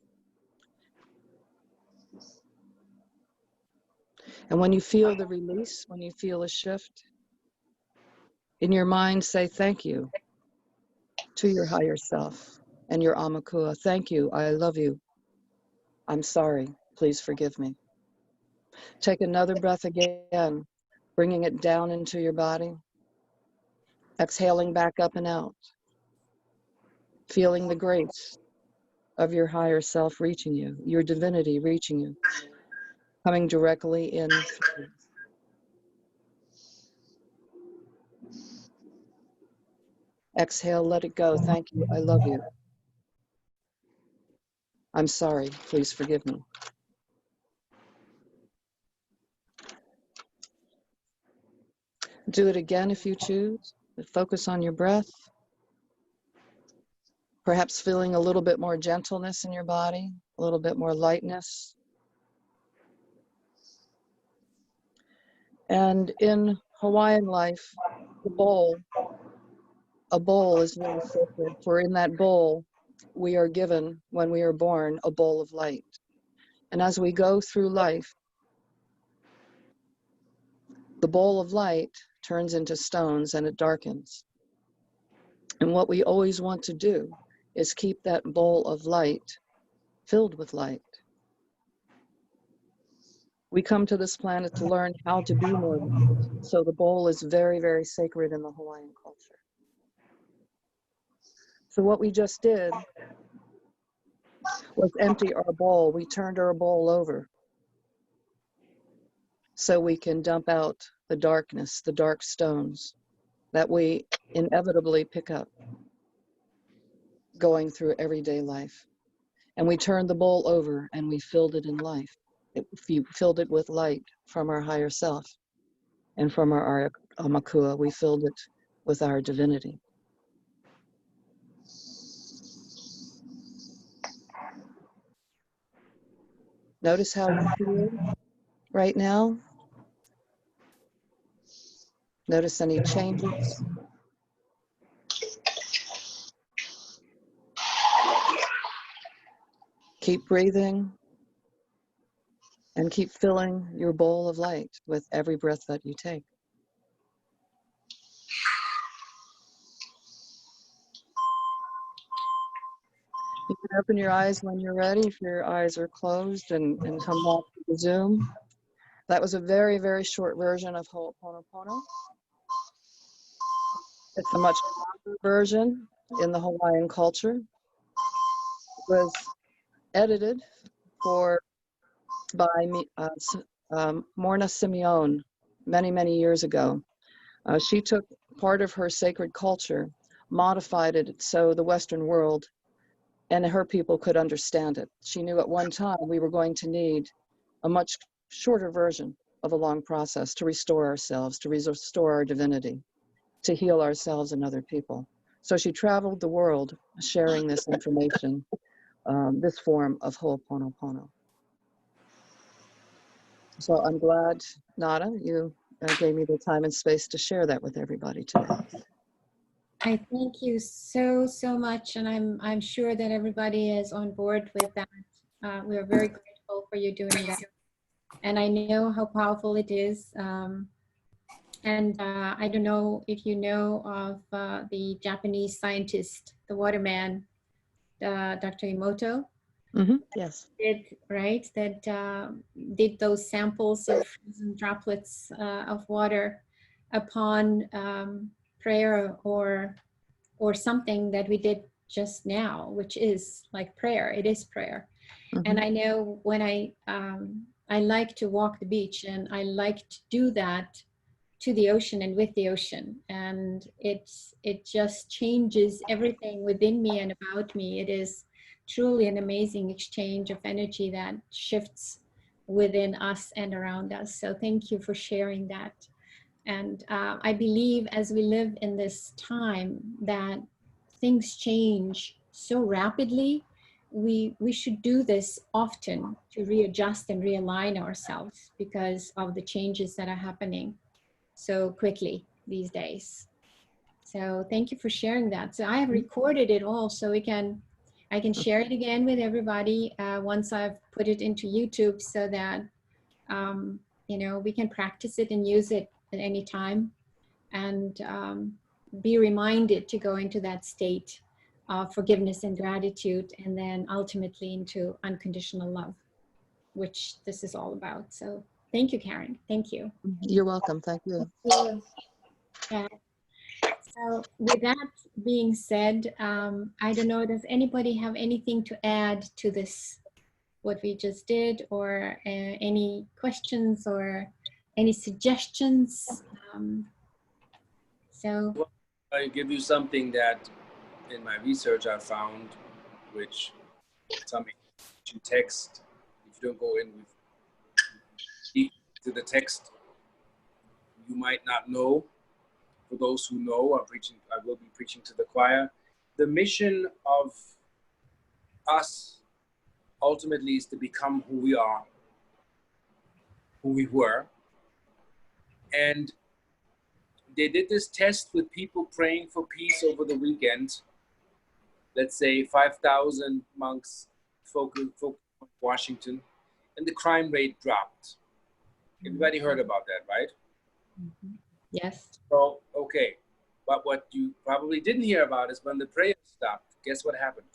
And when you feel the release, when you feel a shift, in your mind say thank you to your higher self and your Amakua. Thank you, I love you. I'm sorry, please forgive me. Take another breath again, bringing it down into your body. Exhaling back up and out. Feeling the grace of your higher self reaching you, your divinity reaching you, coming directly in. Exhale, let it go. Thank you, I love you. I'm sorry, please forgive me. Do it again if you choose. Focus on your breath. Perhaps feeling a little bit more gentleness in your body, a little bit more lightness. And in Hawaiian life, a bowl is very sacred, for in that bowl, we are given, when we are born, a bowl of light. And as we go through life, the bowl of light turns into stones and it darkens. And what we always want to do is keep that bowl of light filled with light. We come to this planet to learn how to be more light. So the bowl is very, very sacred in the Hawaiian culture. So what we just did was empty our bowl. We turned our bowl over so we can dump out the darkness, the dark stones that we inevitably pick up going through everyday life. And we turned the bowl over and we filled it in life. We filled it with light from our higher self, and from our Amakua, we filled it with our divinity. Notice how you feel right now. Notice any changes. Keep breathing and keep filling your bowl of light with every breath that you take. You can open your eyes when you're ready, if your eyes are closed, and come back to the Zoom. That was a very, very short version of Ho'oponopono. It's a much longer version in the Hawaiian culture. It was edited by Morna Simeone many, many years ago. She took part of her sacred culture, modified it so the Western world and her people could understand it. She knew at one time we were going to need a much shorter version of a long process to restore ourselves, to restore our divinity, to heal ourselves and other people. So she traveled the world sharing this information, this form of Ho'oponopono. So I'm glad, Nada, you gave me the time and space to share that with everybody today.
I thank you so, so much, and I'm sure that everybody is on board with that. We are very grateful for you doing that, and I know how powerful it is. I don't know if you know of the Japanese scientist, the waterman, Dr. Emoto.
Yes.
That did those samples of frozen droplets of water upon prayer or something that we did just now, which is like prayer. It is prayer. And I know when I like to walk the beach, and I like to do that to the ocean and with the ocean, and it just changes everything within me and about me. It is truly an amazing exchange of energy that shifts within us and around us. So thank you for sharing that. And I believe as we live in this time that things change so rapidly, we should do this often to readjust and realign ourselves because of the changes that are happening so quickly these days. So thank you for sharing that. So I have recorded it all, so I can share it again with everybody once I've put it into YouTube, so that we can practice it and use it at any time, and be reminded to go into that state of forgiveness and gratitude, and then ultimately into unconditional love, which this is all about. So thank you, Karen. Thank you.
You're welcome. Thank you.
Yeah. So with that being said, I don't know, does anybody have anything to add to this, what we just did, or any questions or any suggestions?
Well, I give you something that in my research I found, which something you text, if you don't go in with deep to the text, you might not know. For those who know, I will be preaching to the choir. The mission of us ultimately is to become who we are, who we were. And they did this test with people praying for peace over the weekend. Let's say 5,000 monks focused on Washington, and the crime rate dropped. Everybody heard about that, right?
Yes.
So, okay. But what you probably didn't hear about is when the prayer stopped, guess what happened?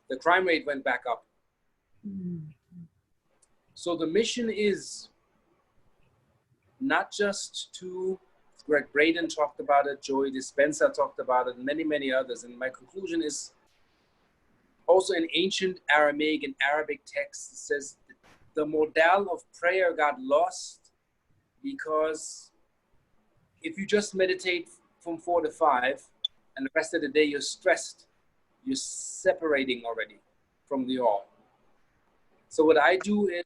The crime rate went back up. So the mission is not just to Greg Braden talked about it, Joey Dispenza talked about it, and many, many others. And my conclusion is also in ancient Aramaic and Arabic texts, it says the modal of prayer got lost because if you just meditate from 4 to 5 and the rest of the day you're stressed, you're separating already from the all. So what I do is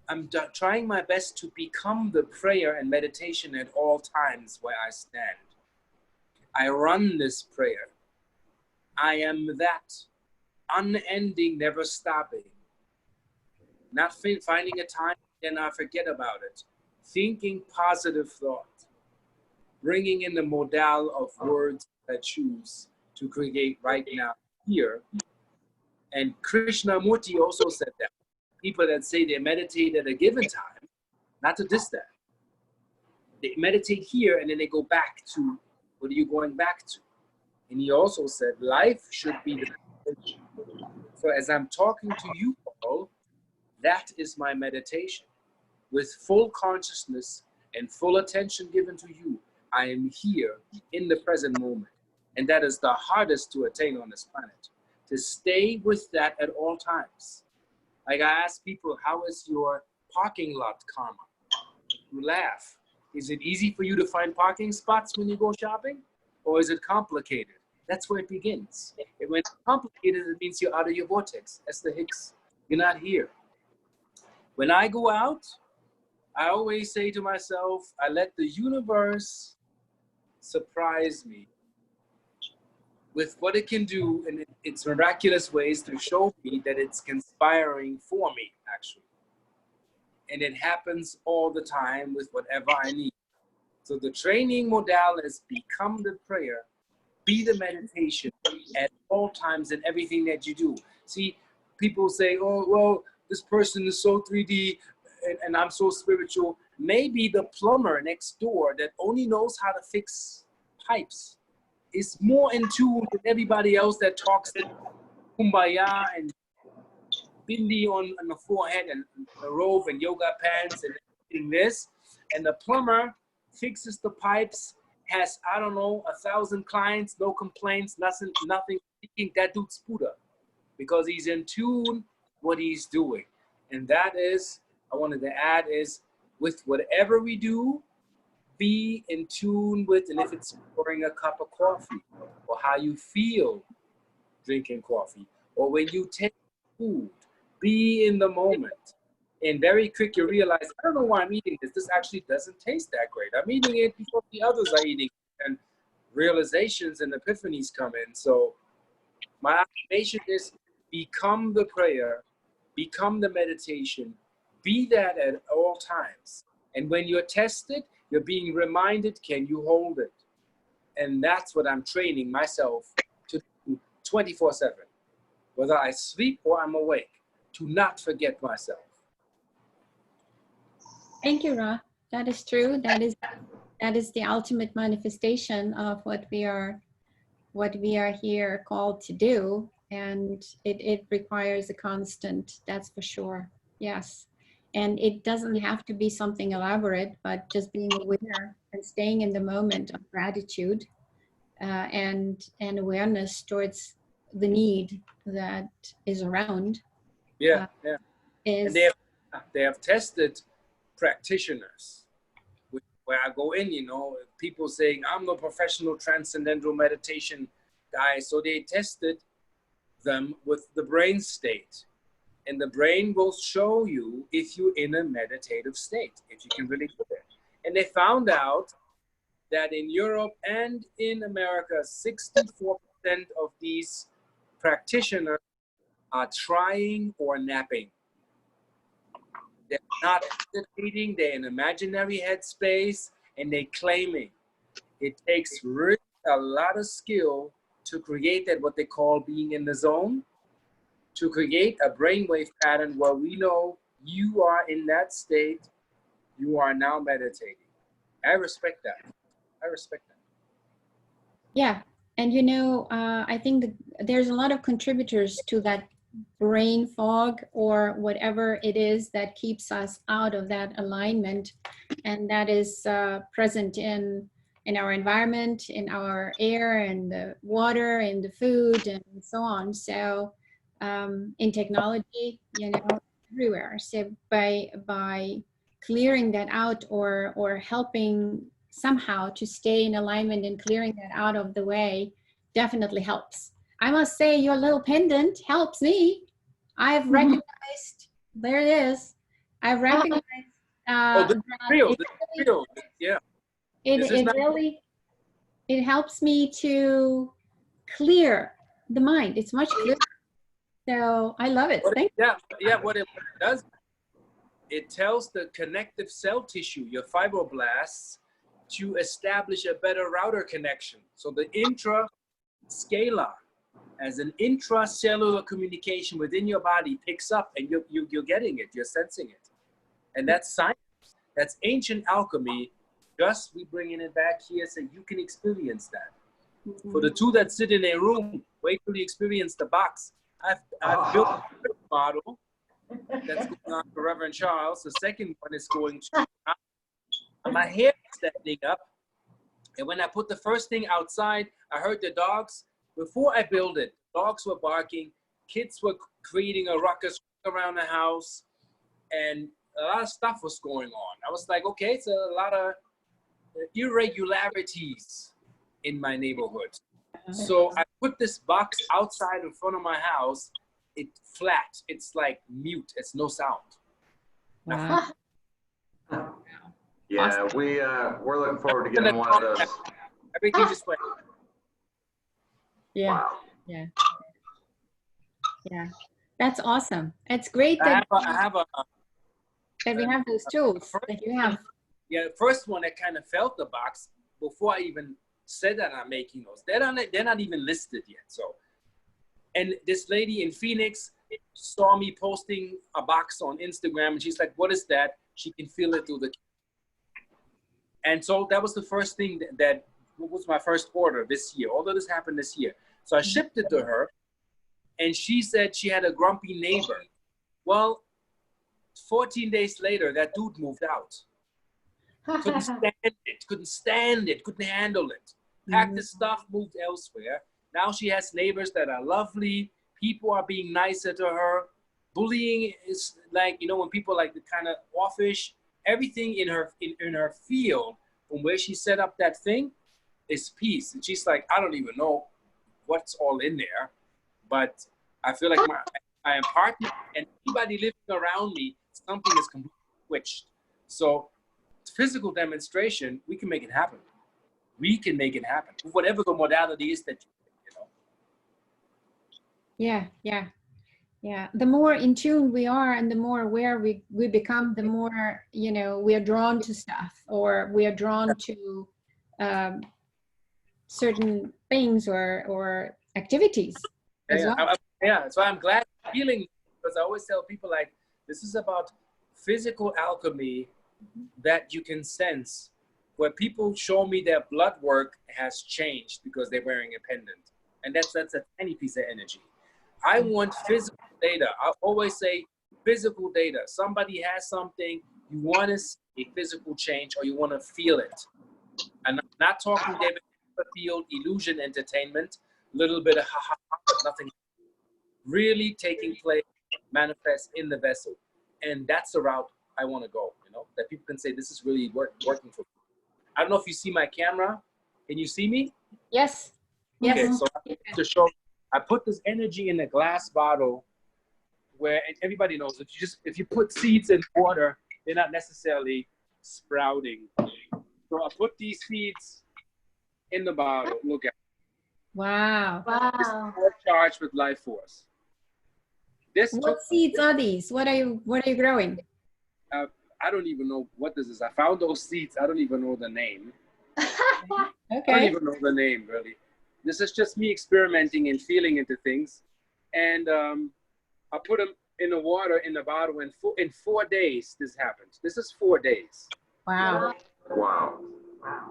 I'm trying my best to become the prayer and meditation at all times where I stand. I run this prayer. I am that unending, never stopping. Not finding a time, then I forget about it. Thinking positive thought. Bringing in the modal of words that I choose to create right now, here. And Krishnamurti also said that. People that say they meditate at a given time, not to diss that. They meditate here and then they go back to, what are you going back to? And he also said, life should be the meditation. So as I'm talking to you all, that is my meditation. With full consciousness and full attention given to you, I am here in the present moment. And that is the hardest to attain on this planet. To stay with that at all times. Like I ask people, how is your parking lot karma? You laugh. Is it easy for you to find parking spots when you go shopping? Or is it complicated? That's where it begins. When it's complicated, it means you're out of your vortex. That's the Higgs. You're not here. When I go out, I always say to myself, I let the universe surprise me with what it can do in its miraculous ways to show me that it's conspiring for me, actually. And it happens all the time with whatever I need. So the training modal is become the prayer, be the meditation at all times in everything that you do. See, people say, oh, well, this person is so 3D and I'm so spiritual. Maybe the plumber next door that only knows how to fix pipes is more in tune with everybody else that talks kumbaya and bindi on the forehead and a robe and yoga pants and everything this. And the plumber fixes the pipes, has, I don't know, 1,000 clients, no complaints, nothing, thinking that dude's Buddha because he's in tune what he's doing. And that is, I wanted to add is, with whatever we do, be in tune with, and if it's pouring a cup of coffee, or how you feel drinking coffee, or when you take food, be in the moment. And very quick you realize, I don't know why I'm eating this. This actually doesn't taste that great. I'm eating it because the others are eating it. And realizations and epiphanies come in. So my affirmation is become the prayer, become the meditation, be that at all times. And when you're tested, you're being reminded, can you hold it? And that's what I'm training myself to do 24/7. Whether I sleep or I'm awake, to not forget myself.
Thank you, Ra. That is true. That is the ultimate manifestation of what we are here called to do. And it requires a constant, that's for sure. Yes. And it doesn't have to be something elaborate, but just being aware and staying in the moment of gratitude and awareness towards the need that is around.
Yeah, yeah.
And
they have tested practitioners where I go in, you know, people saying, I'm the professional transcendental meditation guy. So they tested them with the brain state. And the brain will show you if you're in a meditative state, if you can really do it. And they found out that in Europe and in America, 64% of these practitioners are trying or napping. They're not meditating, they're in imaginary headspace, and they're claiming. It takes really a lot of skill to create that, what they call being in the zone, to create a brainwave pattern where we know you are in that state, you are now meditating. I respect that. I respect that.
yeah, and you know, I think that there's a lot of contributors to that brain fog or whatever it is that keeps us out of that alignment, and that is present in our environment, in our air and the water and the food and so on. So in technology, you know, everywhere. So by clearing that out or helping somehow to stay in alignment and clearing that out of the way definitely helps. I must say your little pendant helps me. I've recognized, there it is. I've recognized
Oh, this is
that
real.
it
This is real. Yeah. This is
it
not-
really, it helps me to clear the mind. It's much clearer. So I love it. Thank you.
Yeah. What it does, it tells the connective cell tissue, your fibroblasts, to establish a better router connection. So the intrascalar, as an intracellular communication within your body, picks up, and you're getting it, you're sensing it, and that's science. That's ancient alchemy. Just we bringing it back here so you can experience that. For the two that sit in a room, wait till you experience the box. I've built a model that's going on for Reverend Charles. The second one is going to my hair is standing up. And when I put the first thing outside, I heard the dogs. Before I built it, dogs were barking, kids were creating a ruckus around the house, and a lot of stuff was going on. I was like, okay, it's a lot of irregularities in my neighborhood. So I put this box outside in front of my house. It's flat. It's like mute. It's no sound.
Wow.
Yeah, we're looking forward to getting one of those.
Everything just went.
Yeah.
Wow.
Yeah. Yeah. That's awesome. It's great
I
that,
have a
that we have those tools that you have.
yeah. The first one that kind of felt the box before I even said that I'm making those. They're not even listed yet. So, and this lady in Phoenix saw me posting a box on Instagram, and she's like, "What is that?" She can feel it through the. And so that was the first thing that was my first order this year. All of this happened this year. So I shipped it to her, and she said she had a grumpy neighbor. Well, 14 days later, that dude moved out. Couldn't stand it, couldn't handle it. Packed his stuff, moved elsewhere. Now she has neighbors that are lovely. People are being nicer to her. Bullying is like, you know, when people like the kind of offish, everything in her field from where she set up that thing is peace. And she's like, I don't even know what's all in there, but I feel like I am partner, and anybody living around me, something is completely switched. So physical demonstration, we can make it happen. We can make it happen. Whatever the modality is that, you know.
Yeah, yeah, yeah. The more in tune we are and the more aware we become, the more, you know, we are drawn to stuff, or we are drawn to certain things or activities as well.
Yeah, so I'm glad you're feeling, because I always tell people, like, this is about physical alchemy that you can sense, where people show me their blood work has changed because they're wearing a pendant. And that's a tiny piece of energy. I want physical data. I always say physical data. Somebody has something, you want to see a physical change, or you want to feel it. And I'm not talking David Field illusion entertainment, a little bit of ha-ha, but nothing really taking place, manifest in the vessel. And that's the route I want to go, you know, that people can say, this is really working for me. I don't know if you see my camera. Can you see me?
Yes. Yes.
Okay, so to show, I put this energy in a glass bottle where, and everybody knows, if you put seeds in water, they're not necessarily sprouting. So I put these seeds in the bottle. Look at it.
Wow.
This is
Wow.
all charged with life force. This
What seeds are these? What are you growing?
I don't even know what this is. I found those seeds. I don't even know the name. I don't
Okay.
even know the name, really. This is just me experimenting and feeling into things. And I put them in the water in the bottle, and in 4 days, this happens. This is 4 days.
Wow.
Wow.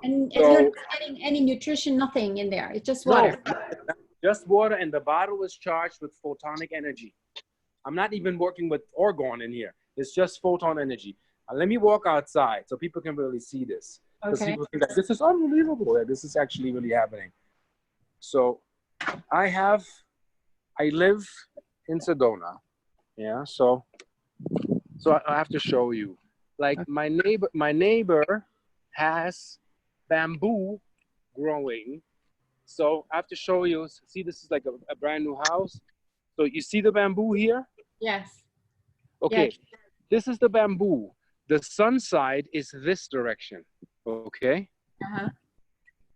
And
So-
you're not getting any nutrition, nothing in there. It's just water.
No, just water, and the bottle is charged with photonic energy.
I'm not even working with orgone in here. It's just photon energy. Let me walk outside so people can really see this. Because
Okay.
people think that this is unbelievable. That this is actually really happening. So I live in Sedona. Yeah. So I have to show you. Like my neighbor has bamboo growing. So I have to show you. See, this is like a brand new house. So you see the bamboo here?
Yes.
Okay.
Yes.
This is the bamboo. The sun side is this direction. Okay.
Uh-huh.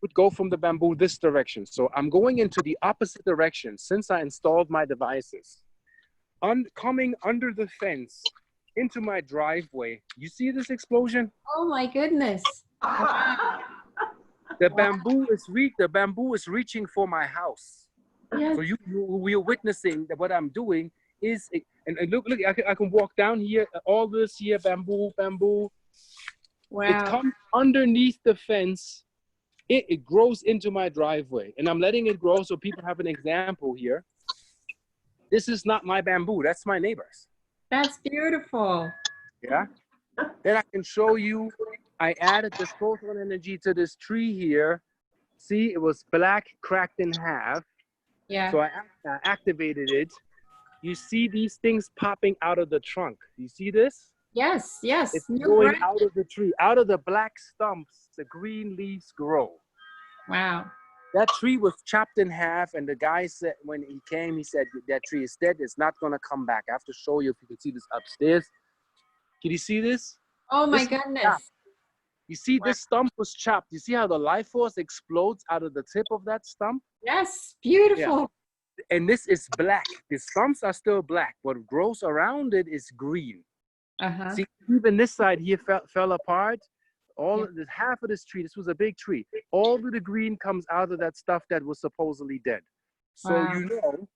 Would go from the bamboo this direction. So I'm going into the opposite direction since I installed my devices. Coming under the fence into my driveway. You see this explosion?
Oh my goodness.
The bamboo is reaching for my house.
Yes.
So we are witnessing that what I'm doing is, and look, I can walk down here, all this here, bamboo.
Wow.
It comes underneath the fence. It grows into my driveway, and I'm letting it grow so people have an example here. This is not my bamboo. That's my neighbor's.
That's beautiful.
Yeah. Then I can show you, I added this photon energy to this tree here. See, it was black, cracked in half.
Yeah.
So I activated it. You see these things popping out of the trunk. You see this?
Yes. Yes.
It's
New
growing
branch.
out of the tree. Out of the black stumps, the green leaves grow.
Wow.
That tree was chopped in half, and the guy said, when he came, he said, that tree is dead. It's not going to come back. I have to show you if you can see this upstairs. Can you see this?
Oh my
This was
goodness.
chopped. You see, this stump was chopped. You see how the life force explodes out of the tip of that stump?
Yes. Beautiful.
And this is black. The stumps are still black. What grows around it is green.
Uh-huh.
See, even this side here fell apart.
Yeah.
Half of this tree, this was a big tree. All of the green comes out of that stuff that was supposedly dead. So
Wow.
you know,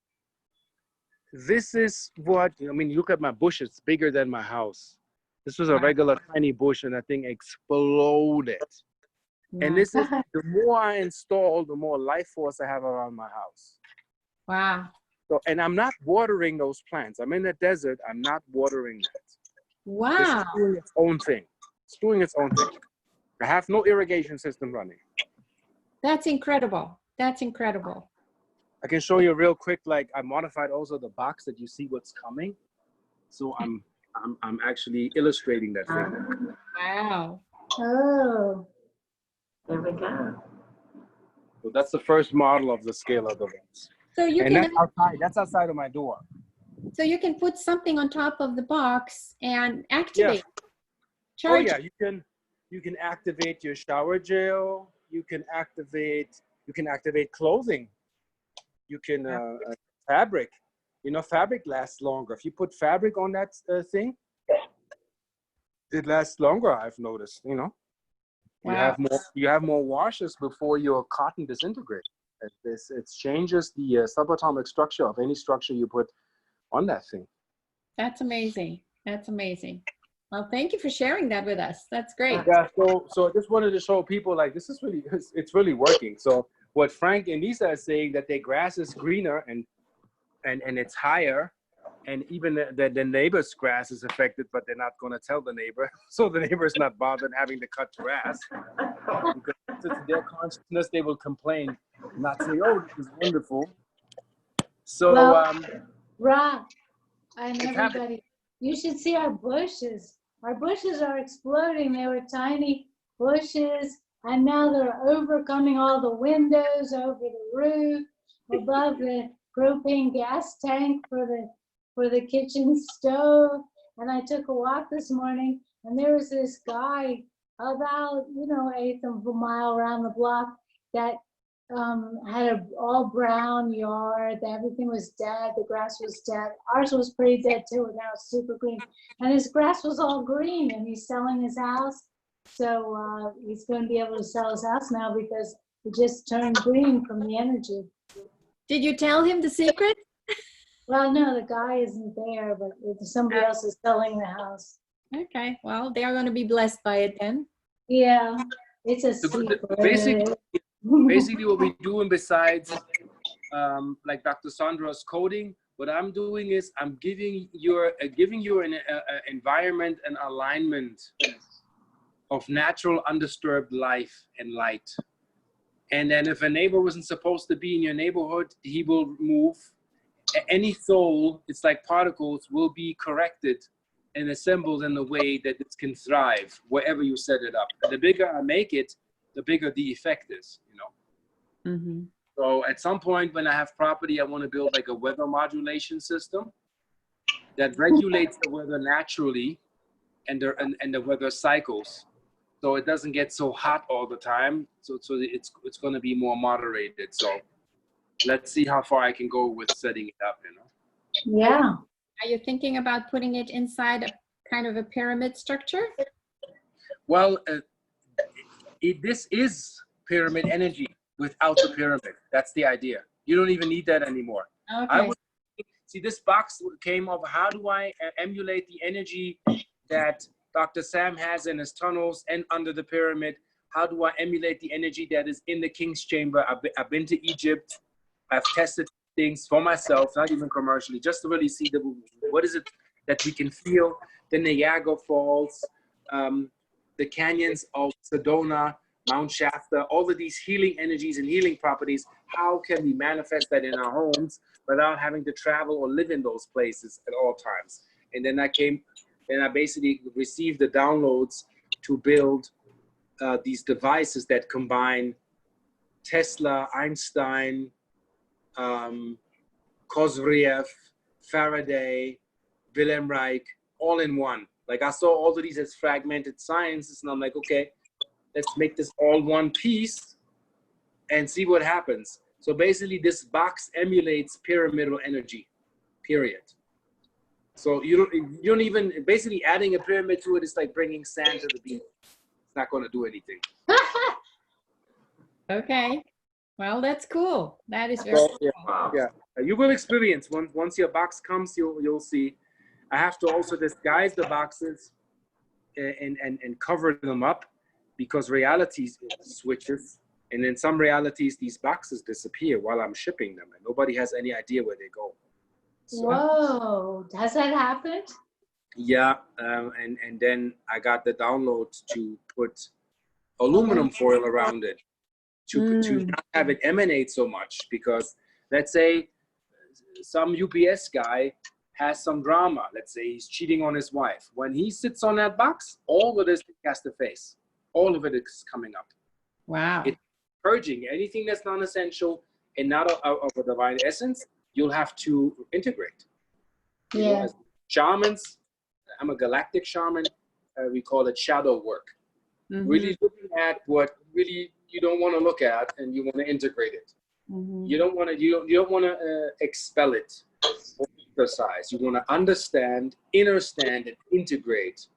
this is what, I mean, look at my bush, it's bigger than my house. This was a
Wow.
regular tiny bush and that thing exploded. And this is, the more I install, the more life force I have around my house.
Wow.
So, and I'm not watering those plants. I'm in the desert, I'm not watering that.
Wow.
This is doing its own thing. It's doing its own thing. I have no irrigation system running.
That's incredible. That's incredible.
I can show you real quick, like I modified also the box that you see what's coming. So I'm actually illustrating that thing.
Wow.
Oh,
There we go.
So that's the first model of the scale of the ones.
So you
And
can
that's outside of my door.
put something on top of the box and activate.
Oh
Charge.
yeah, you can activate your shower gel. You can activate clothing. You can fabric. You know, fabric lasts longer. If you put fabric on that thing, it lasts longer. I've noticed. You know,
Wow.
you have more washes before your cotton disintegrates. It changes the subatomic structure of any structure you put on that thing.
That's amazing. That's amazing. Well, thank you for sharing that with us. That's great.
Yeah, so I just wanted to show people like this is really, it's really working. So what Frank and Lisa are saying, that their grass is greener and it's higher, and even the neighbor's grass is affected, but they're not going to tell the neighbor, so the neighbor's not bothered having to cut grass. Because it's their consciousness, they will complain, not say, "Oh, this is wonderful." So
Well, Rob and
It's
everybody, you should see our bushes. Our bushes are exploding. They were tiny bushes, and now they're overcoming all the windows, over the roof, above the propane gas tank for the kitchen stove. And I took a walk this morning, and there was this guy about, eighth of a mile around the block that had a all brown yard. Everything was dead. The grass was dead. Ours was pretty dead too, and now it's super green. And his grass was all green, and he's selling his house. So he's going to be able to sell his house now because it just turned green from the energy.
Did you tell him the secret?
Well, no, the guy isn't there, but somebody else is selling the house.
Okay. Well, they are going to be blessed by it then.
Yeah, it's a secret.
basically what we're doing besides like Dr. Sandra's coding,
what I'm doing is I'm giving you an environment and alignment of natural undisturbed life and light. And then if a neighbor wasn't supposed to be in your neighborhood, he will move. Any soul, it's like particles, will be corrected and assembled in a way that it can thrive wherever you set it up. And the bigger I make it, the bigger the effect is, you know.
Mm-hmm.
So at some point when I have property, I want to build like a weather modulation system that regulates the weather naturally and the weather cycles. So it doesn't get so hot all the time. So it's going to be more moderated. So let's see how far I can go with setting it up, you know.
Yeah.
Are you thinking about putting it inside a kind of a pyramid structure?
Well, this is pyramid energy without the pyramid. That's the idea. You don't even need that anymore.
Okay.
I would see this box came of how do I emulate the energy that Dr. Sam has in his tunnels and under the pyramid? How do I emulate the energy that is in the King's Chamber? I've been to Egypt. I've tested things for myself, not even commercially, just to really see what is it that we can feel. The Niagara Falls, the canyons of Sedona, Mount Shasta, all of these healing energies and healing properties. How can we manifest that in our homes without having to travel or live in those places at all times? And then I basically received the downloads to build these devices that combine Tesla, Einstein, Kozriev, Faraday, Wilhelm Reich, all in one. Like I saw all of these as fragmented sciences, and I'm like, okay, let's make this all one piece and see what happens. So basically this box emulates pyramidal energy, period. So you don't even, basically adding a pyramid to it is like bringing sand to the beach. It's not going to do anything.
Okay. Well, that's cool. That is very
So,
cool.
yeah. You will experience once your box comes, you'll see. I have to also disguise the boxes and cover them up because reality switches. And in some realities, these boxes disappear while I'm shipping them, and nobody has any idea where they go. So,
Whoa, has that happened?
yeah, and then I got the download to put aluminum foil around it to not have it emanate so much, because let's say some UPS guy has some drama. Let's say he's cheating on his wife. When he sits on that box, all of this has to face. All of it is coming up.
Wow.
It's purging anything that's non-essential and not of a divine essence. You'll have to integrate. You know,
Yeah.
as shamans, I'm a galactic shaman. We call it shadow work.
Mhm.
Really looking at what really you don't want to look at, and you want to integrate it.
Mhm.
You don't want to expel it or exercise. You want to understand, understand, and integrate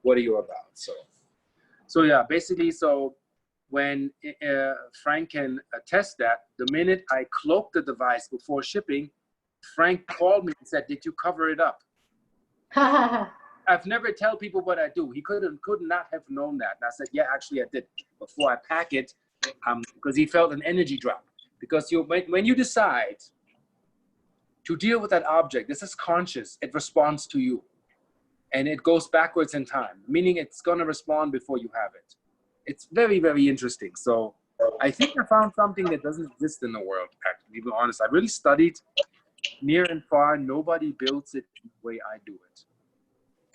what are you about. So yeah, basically, so when Frank can attest that, the minute I cloaked the device before shipping, Frank called me and said, "Did you cover it up?" I've never tell people what I do. He could not have known that. And I said, "Yeah, actually I did." Before I pack it, because he felt an energy drop. Because when you decide to deal with that object, this is conscious. It responds to you, and it goes backwards in time, meaning it's gonna respond before you have it. It's very, very interesting. So I think I found something that doesn't exist in the world. Actually, to be honest, I really studied near and far. Nobody builds it the way I do it.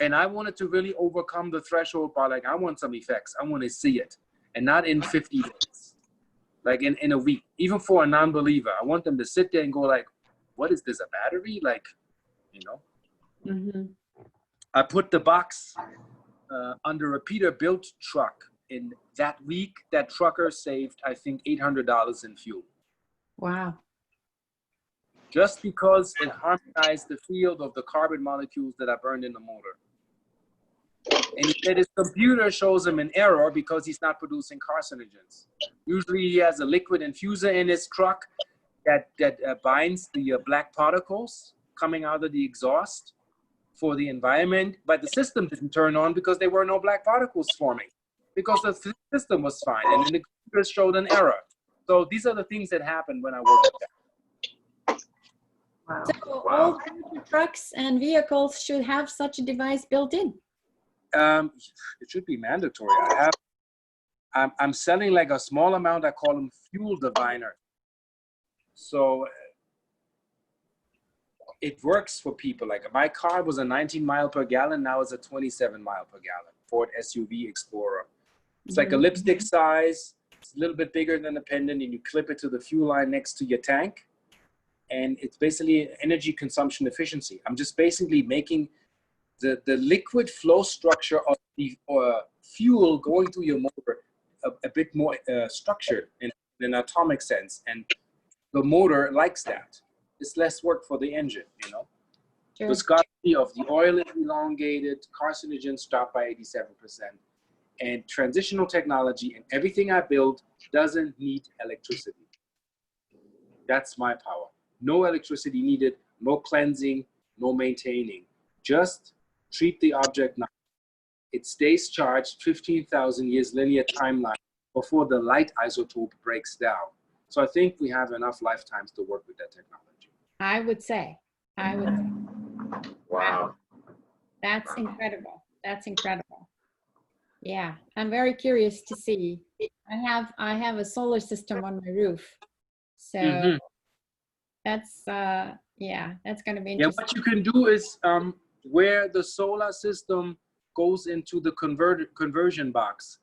And I wanted to really overcome the threshold by like, I want some effects. I want to see it. And not in 50 days, like in a week. Even for a non-believer, I want them to sit there and go like, what is this, a battery? Like, you know?
Mhm.
I put the box under a Peterbilt truck. In that week, that trucker saved, I think, $800 in fuel.
Wow.
Just because it harmonized the field of the carbon molecules that I burned in the motor. And he said his computer shows him an error because he's not producing carcinogens. Usually he has a liquid infuser in his truck that binds the black particles coming out of the exhaust for the environment, but the system didn't turn on because there were no black particles forming, because the system was fine, and then the computer showed an error. So these are the things that happen when I work with that.
Wow.
So all future trucks and vehicles should have such a device built in.
It should be mandatory. I'm selling like a small amount. I call them fuel diviner. So it works for people. Like my car was a 19 mile per gallon. Now it's a 27 mile per gallon Ford SUV Explorer. It's like a lipstick size. It's a little bit bigger than a pendant, and you clip it to the fuel line next to your tank. And it's basically energy consumption efficiency. I'm just basically making the liquid flow structure of the fuel going through your motor a bit more structured in an atomic sense. And the motor likes that. It's less work for the engine, you know.
Sure.
Viscosity of the oil is elongated, carcinogens drop by 87%. And transitional technology and everything I build doesn't need electricity. That's my power. No electricity needed, no cleansing, no maintaining. Just treat the object now. It stays charged 15,000 years linear timeline before the light isotope breaks down. So I think we have enough lifetimes to work with that technology.
I would say.
Wow.
That's incredible. That's incredible. Yeah, I'm very curious to see. I have a solar system on my roof. So that's yeah, that's going to be interesting.
Yeah, what you can do is where the solar system goes into the conversion box,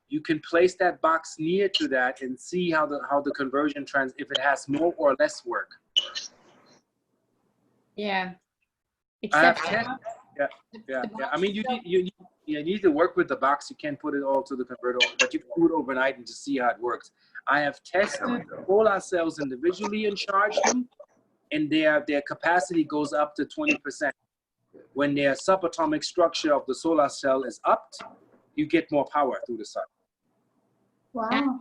you can place that box near to that and see how the conversion if it has more or less work.
Yeah.
I have
Except
yeah. I mean, you need to work with the box. You can't put it all to the converter, but you can do it overnight and just see how it works. I have tested solar cells individually and charged them, and their capacity goes up to 20%. When their subatomic structure of the solar cell is upped, you get more power through the sun.
Wow.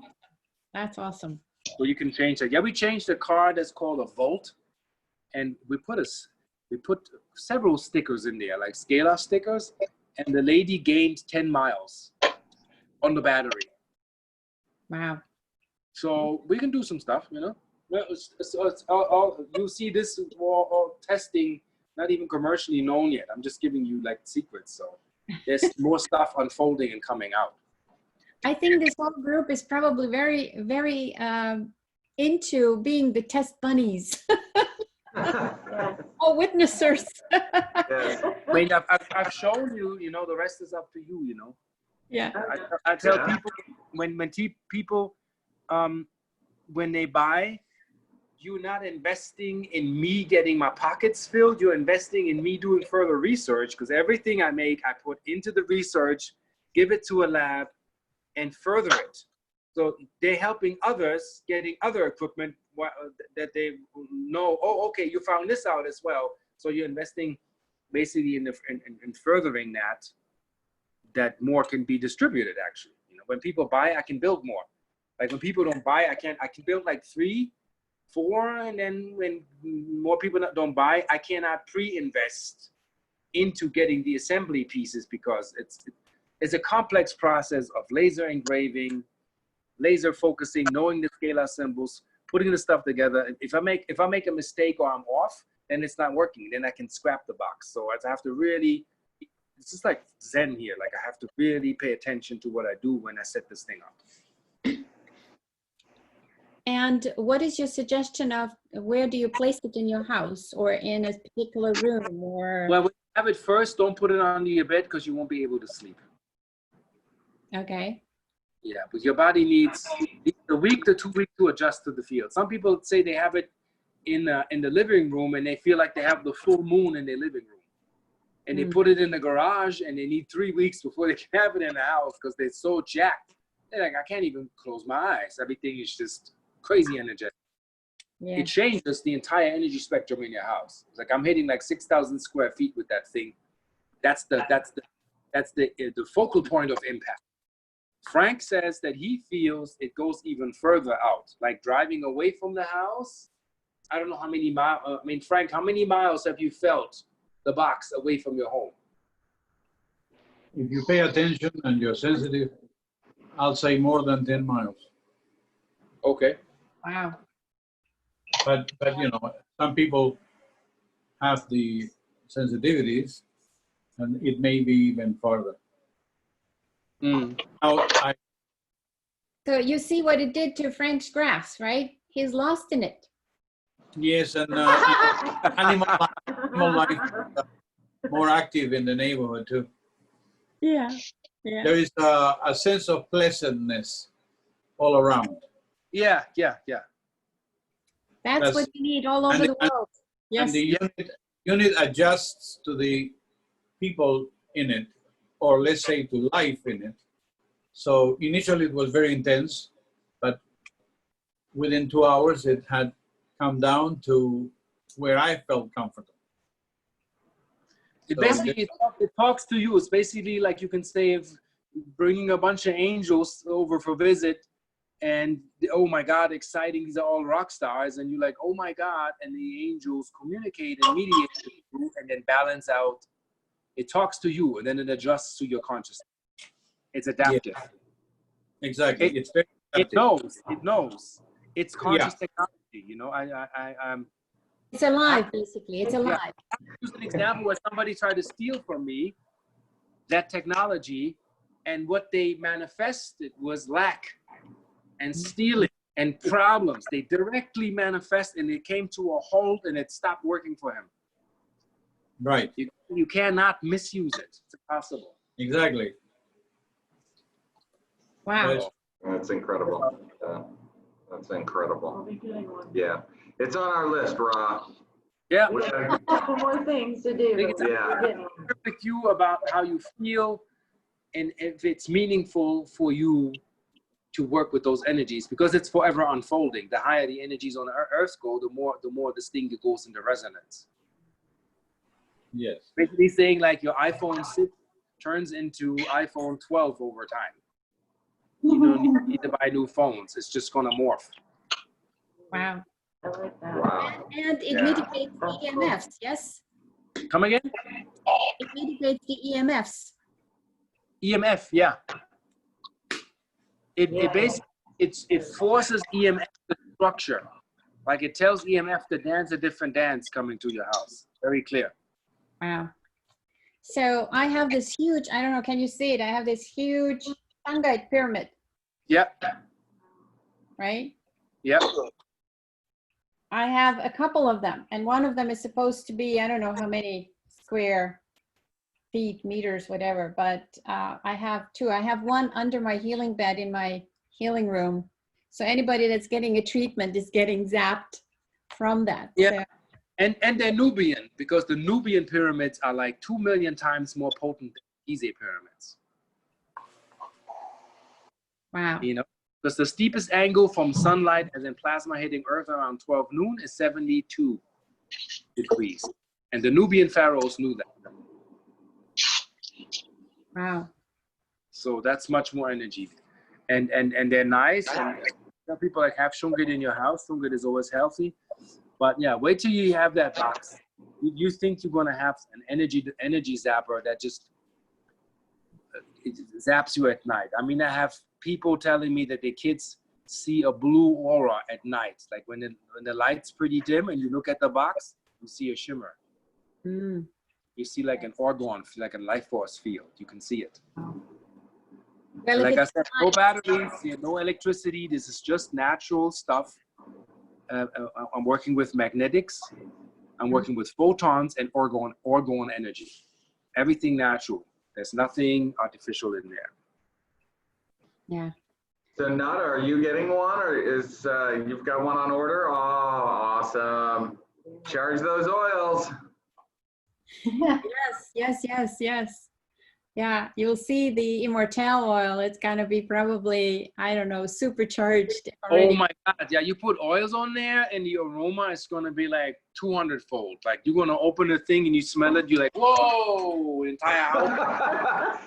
that's awesome.
So you can change that. Yeah, we changed the card that's called a volt, and we put several stickers in there, like scalar stickers, and the lady gained 10 miles on the battery.
Wow.
So we can do some stuff, you know. Well, it's all, you see this all testing, not even commercially known yet. I'm just giving you like secrets. So there's more stuff unfolding and coming out.
I think this whole group is probably very, very into being the test bunnies or witnessers.
I mean, I've shown you, you know, the rest is up to you, you know.
Yeah.
I tell people when people, when they buy, you're not investing in me getting my pockets filled. You're investing in me doing further research, because everything I make, I put into the research, give it to a lab, and further it. So they're helping others getting other equipment that they know, oh, okay, you found this out as well. So you're investing basically in furthering that more can be distributed, actually. You know, when people buy, I can build more. Like when people don't buy, I can build like 3, 4, and then when more people don't buy, I cannot pre-invest into getting the assembly pieces, because it's a complex process of laser engraving, laser focusing, knowing the scalar symbols, putting the stuff together. If I make a mistake or I'm off, then it's not working. Then I can scrap the box. So I have to really, it's just like Zen here. Like I have to really pay attention to what I do when I set this thing up.
And what is your suggestion of where do you place it in your house or in a particular room? Or
Well, when you have it first, don't put it under your bed, because you won't be able to sleep.
okay.
Yeah, but your body needs a week to 2 weeks to adjust to the field. Some people say they have it in the living room and they feel like they have the full moon in their living room. And they put it in the garage and they need 3 weeks before they can have it in the house because they're so jacked. They're like, I can't even close my eyes. Everything is just crazy energetic.
Yeah.
It changes the entire energy spectrum in your house. It's like I'm hitting like 6,000 square feet with that thing. That's the focal point of impact. Frank says that he feels it goes even further out, like driving away from the house. I don't know how many miles. I mean, Frank, how many miles have you felt the box away from your home?
If you pay attention and you're sensitive, I'll say more than 10 miles.
Okay.
Wow.
But you know, some people have the sensitivities, and it may be even further.
Mm.
Now,
So you see what it did to French grass, right? He's lost in it.
yes, and animal life is more active in the neighborhood too.
Yeah. Yeah.
There is a sense of pleasantness all around.
Yeah.
That's what we need all over the world. Yes.
And the unit adjusts to the people in it, or let's say to life in it. So initially it was very intense, but within 2 hours it had come down to where I felt comfortable.
It
So
basically it talks to you. It's basically like you can say if bringing a bunch of angels over for visit, and oh my God, exciting! These are all rock stars, and you're like, oh my God, and the angels communicate and mediate with you, and then balance out. It talks to you, and then it adjusts to your consciousness. It's adaptive.
Exactly. It's very
It
adaptive.
knows. It's conscious technology. You know, I'm.
It's alive, basically. It's alive.
Yeah. Use an example where somebody tried to steal from me that technology, and what they manifested was lack and stealing and problems. They directly manifest, and it came to a halt, and it stopped working for him.
Right.
You cannot misuse it. It's impossible.
Exactly.
Wow.
That's incredible. That's incredible.
I'll be getting one.
Yeah. It's on our list, Ra.
Yeah.
We have a couple more things to do.
Think it's
Yeah.
with you about how you feel, and if it's meaningful for you to work with those energies, because it's forever unfolding. The higher the energies on Earth go, the more this thing goes into resonance.
Yes.
Basically saying like your iPhone 6 turns into iPhone 12 over time. You don't need to buy new phones. It's just gonna morph.
Wow.
I like that.
Wow.
And it
Yeah.
mitigates the EMFs, yes?
Come again?
It mitigates the EMFs.
EMF, yeah. It basically it forces EMF to structure. Like it tells EMF to dance a different dance coming to your house. Very clear.
Wow. So I have this huge, I don't know, can you see it? I have this huge fungite pyramid,
Yep.
right?
Yep.
I have a couple of them, and one of them is supposed to be, I don't know how many square feet, meters, whatever, but I have two. I have one under my healing bed in my healing room. So anybody that's getting a treatment is getting zapped from that.
Yeah.
So,
And they're Nubian, because the Nubian pyramids are like 2 million times more potent than Giza pyramids.
wow.
You know, because the steepest angle from sunlight as in plasma hitting Earth around 12 noon is 72 degrees. And the Nubian pharaohs knew that.
Wow.
So that's much more energy. And they're nice. And some people like have Shungit in your house. Shungit is always healthy. But yeah, wait till you have that box. You think you're gonna have an energy zapper that just it zaps you at night. I mean, I have people telling me that their kids see a blue aura at night. Like when the light's pretty dim and you look at the box, you see a shimmer.
Mm.
You see like an orgone, like a life force field. You can see it.
Well,
Like
if
I
it's
said, no batteries, no electricity. This is just natural stuff. I'm working with magnetics. I'm working with photons and orgone energy. Everything natural. There's nothing artificial in there.
yeah.
So Nada, are you getting one, or is you've got one on order? Oh, awesome. Charge those oils.
Yes. Yeah, you'll see the immortal oil. It's gonna be probably, I don't know, supercharged already.
Oh my God. Yeah, you put oils on there and the aroma is going to be like 200-fold. Like you're going to open the thing and you smell it. You're like, whoa, entire house.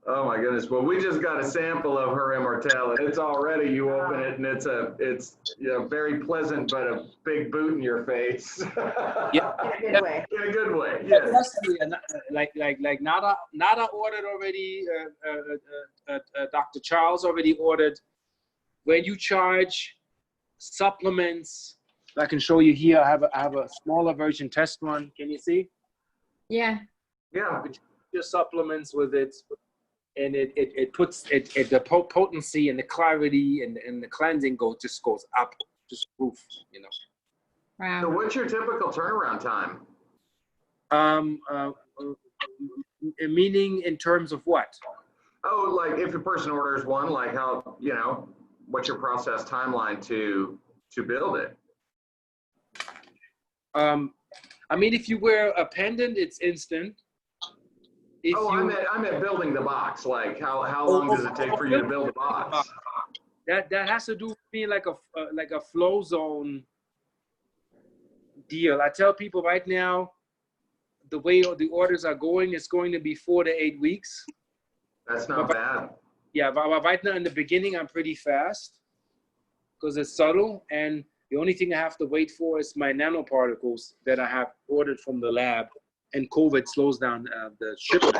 Oh my goodness. Well, we just got a sample of her immortality. It's already, you open it and it's you know, very pleasant, but a big boot in your face.
Yeah.
In a good way.
In a good way.
Yeah,
Yes.
trust me, like Nada ordered already, Dr. Charles already ordered, where you charge supplements
I can show you here. I have a smaller version test run. Can you see?
Yeah.
Yeah.
Your supplements with it, and it puts the potency and the clarity and the cleansing just goes up, just proof, you know.
So
Wow.
what's your typical turnaround time?
Meaning in terms of what?
Oh, like if a person orders one, like how, you know, what's your process timeline to build it?
I mean, if you wear a pendant, it's instant. If
Oh,
you,
I meant building the box. Like how long does it take for you to build a box?
that has to do with being like a flow zone deal. I tell people right now, the way the orders are going, it's going to be 4 to 8 weeks.
That's not bad.
Yeah, but right now in the beginning, I'm pretty fast because it's subtle, and the only thing I have to wait for is my nanoparticles that I have ordered from the lab, and COVID slows down the shipment.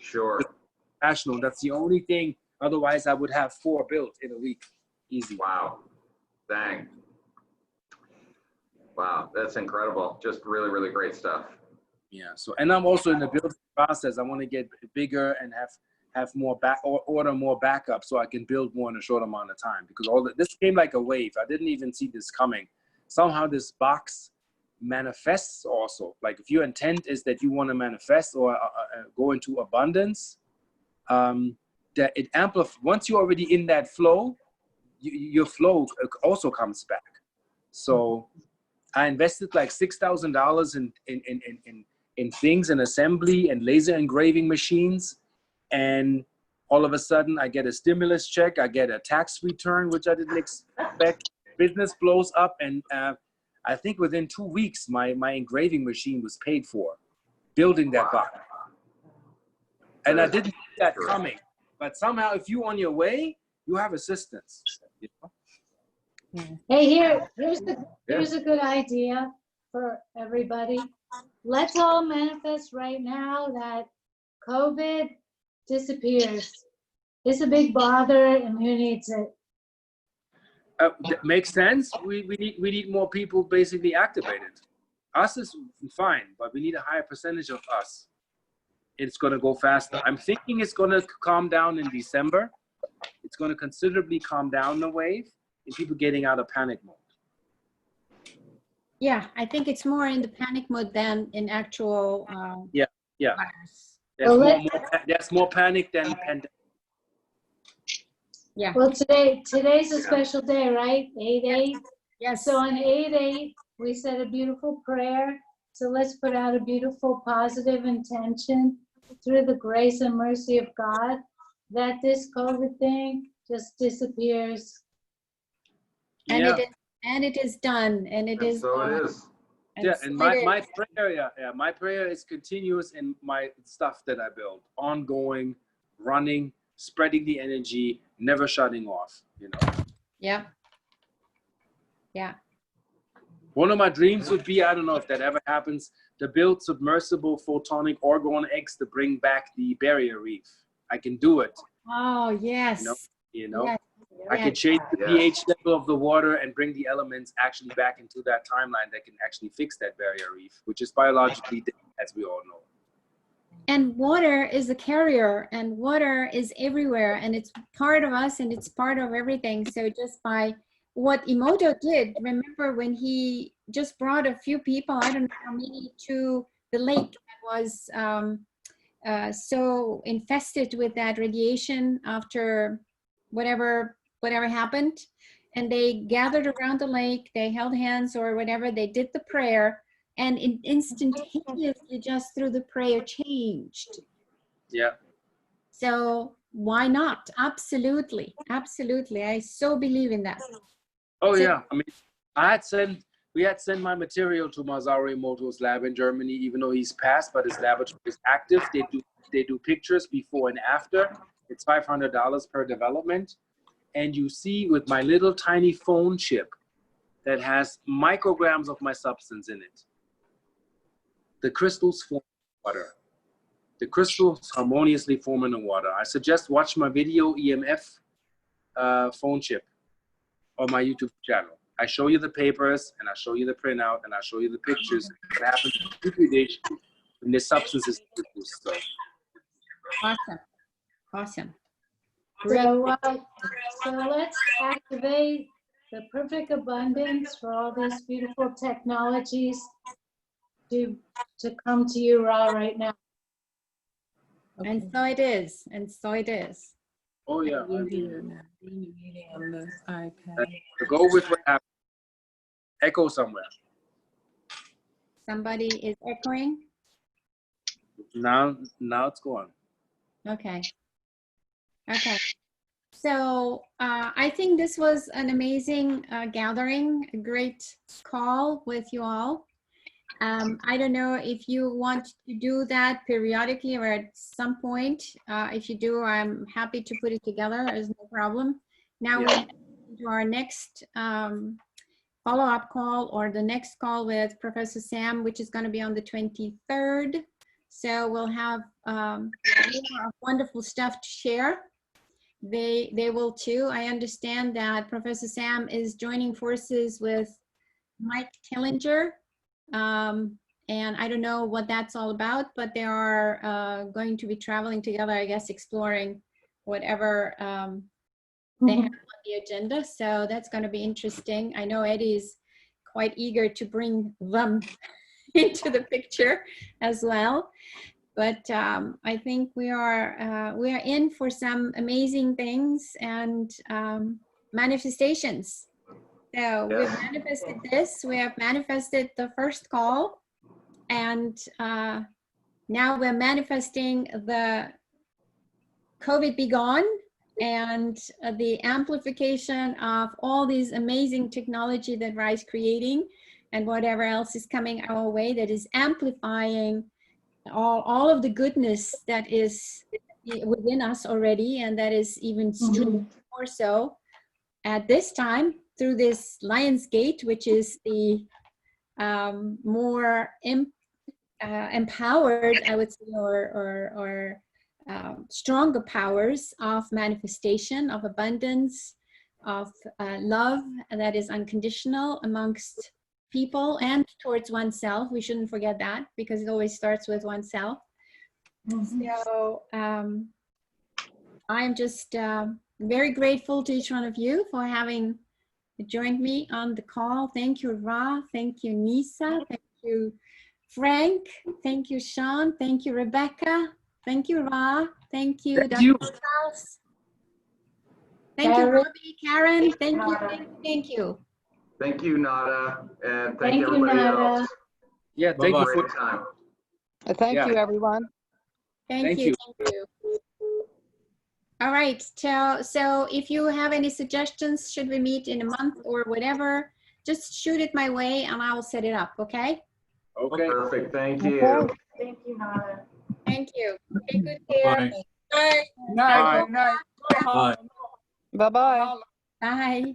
Sure.
National, that's the only thing. Otherwise, I would have 4 built in a week, easy.
Wow. Dang. Wow, that's incredible. Just really, really great stuff.
Yeah. So, and I'm also in the building process. I want to get bigger and have more order more backup so I can build more in a short amount of time, because this came like a wave. I didn't even see this coming. Somehow this box manifests also. Like if your intent is that you want to manifest or go into abundance, that it amplifies. Once you're already in that flow, your flow also comes back. So I invested like $6,000 in things and assembly and laser engraving machines. And all of a sudden I get a stimulus check. I get a tax return, which I didn't expect. Business blows up. And I think within 2 weeks, my engraving machine was paid for, building that box. And I didn't see that coming. But somehow if you're on your way, you have assistance. You know?
Hey, here's a good idea for everybody. Let's all manifest right now that COVID disappears. It's a big bother, and who needs it?
That makes sense. We need more people basically activated. Us is fine, but we need a higher percentage of us. It's going to go faster. I'm thinking it's going to calm down in December. It's going to considerably calm down the wave and people getting out of panic mode.
Yeah, I think it's more in the panic mode than in actual
Yeah.
virus.
There's more panic than pandemic.
Yeah.
Well, today's a special day, right? 8/8.
Yes.
So on 8/8, we said a beautiful prayer. So let's put out a beautiful positive intention through the grace and mercy of God that this COVID thing just disappears.
And
Yeah.
it is done, and it is.
So it is.
Yeah, and my prayer, my prayer is continuous in my stuff that I build, ongoing, running, spreading the energy, never shutting off. You know.
Yeah. Yeah.
One of my dreams would be, I don't know if that ever happens, to build submersible photonic orgone eggs to bring back the barrier reef. I can do it.
Oh yes.
You know.
Yes.
I can change the pH level of the water and bring the elements actually back into that timeline that can actually fix that barrier reef, which is biologically dead, as we all know.
And water is a carrier, and water is everywhere, and it's part of us, and it's part of everything. So just by what Emoto did, remember when he just brought a few people, I don't know how many, to the lake that was so infested with that radiation after whatever happened, and they gathered around the lake, they held hands or whatever, they did the prayer, and instantaneously just through the prayer changed.
Yeah.
So why not? Absolutely. I so believe in that.
Oh yeah, I mean, we had sent my material to Masaru Emoto's lab in Germany, even though he's passed, but his laboratory is active. They do pictures before and after. It's $500 per development. And you see with my little tiny phone chip that has micrograms of my substance in it, the crystals form in water. The crystals harmoniously form in the water. I suggest watch my video EMF phone chip on my YouTube channel. I show you the papers, and I show you the printout, and I show you the pictures. What happens in 2-3 days when this substance is produced. So.
Awesome. Awesome. Great.
So let's activate the perfect abundance for all these beautiful technologies to come to you, Ra, right now.
And so it is. And so it is.
Oh yeah.
We're here now. We're in the meeting on this iPad.
To go with what happened. Echo somewhere.
Somebody is echoing.
Now it's going.
Okay. Okay. So I think this was an amazing gathering, a great call with you all. I don't know if you want to do that periodically or at some point. If you do, I'm happy to put it together. There's no problem. Now we're to our next follow-up call, or the next call with Professor Sam, which is going to be on the 23rd. So we'll have wonderful stuff to share. They will too. I understand that Professor Sam is joining forces with Mike Tillinger. And I don't know what that's all about, but they are going to be traveling together, I guess, exploring whatever they have on the agenda. So that's going to be interesting. I know Eddie's quite eager to bring them into the picture as well. But I think we are in for some amazing things and manifestations. So we've manifested this. We have manifested the first call, and now we're manifesting the COVID be gone and the amplification of all these amazing technology that Ra is creating, and whatever else is coming our way that is amplifying all of the goodness that is within us already, and that is even more so at this time through this Lion's Gate, which is the more empowered, I would say, or stronger powers of manifestation, of abundance, of love that is unconditional amongst people and towards oneself. We shouldn't forget that, because it always starts with oneself. So I'm just very grateful to each one of you for having joined me on the call. Thank you, Ra. Thank you, Nisa. Thank you, Frank. Thank you, Sean. Thank you, Rebecca. Thank you, Ra. Thank you, Dr. Charles. Thank you, Robbie, Karen. Thank you, thank you.
Thank you, Nada, and
Thank you,
everybody
Nada.
else.
Yeah, thank you for
Great time.
Thank you, everyone.
Thank you. Thank you. All right. So if you have any suggestions, should we meet in a month or whatever, just shoot it my way and I will set it up. Okay.
Okay.
Perfect. Thank you.
Okay.
Thank you, Nada.
Thank you. Take good care.
Bye.
Bye.
Night.
Bye.
Bye-bye.
Bye.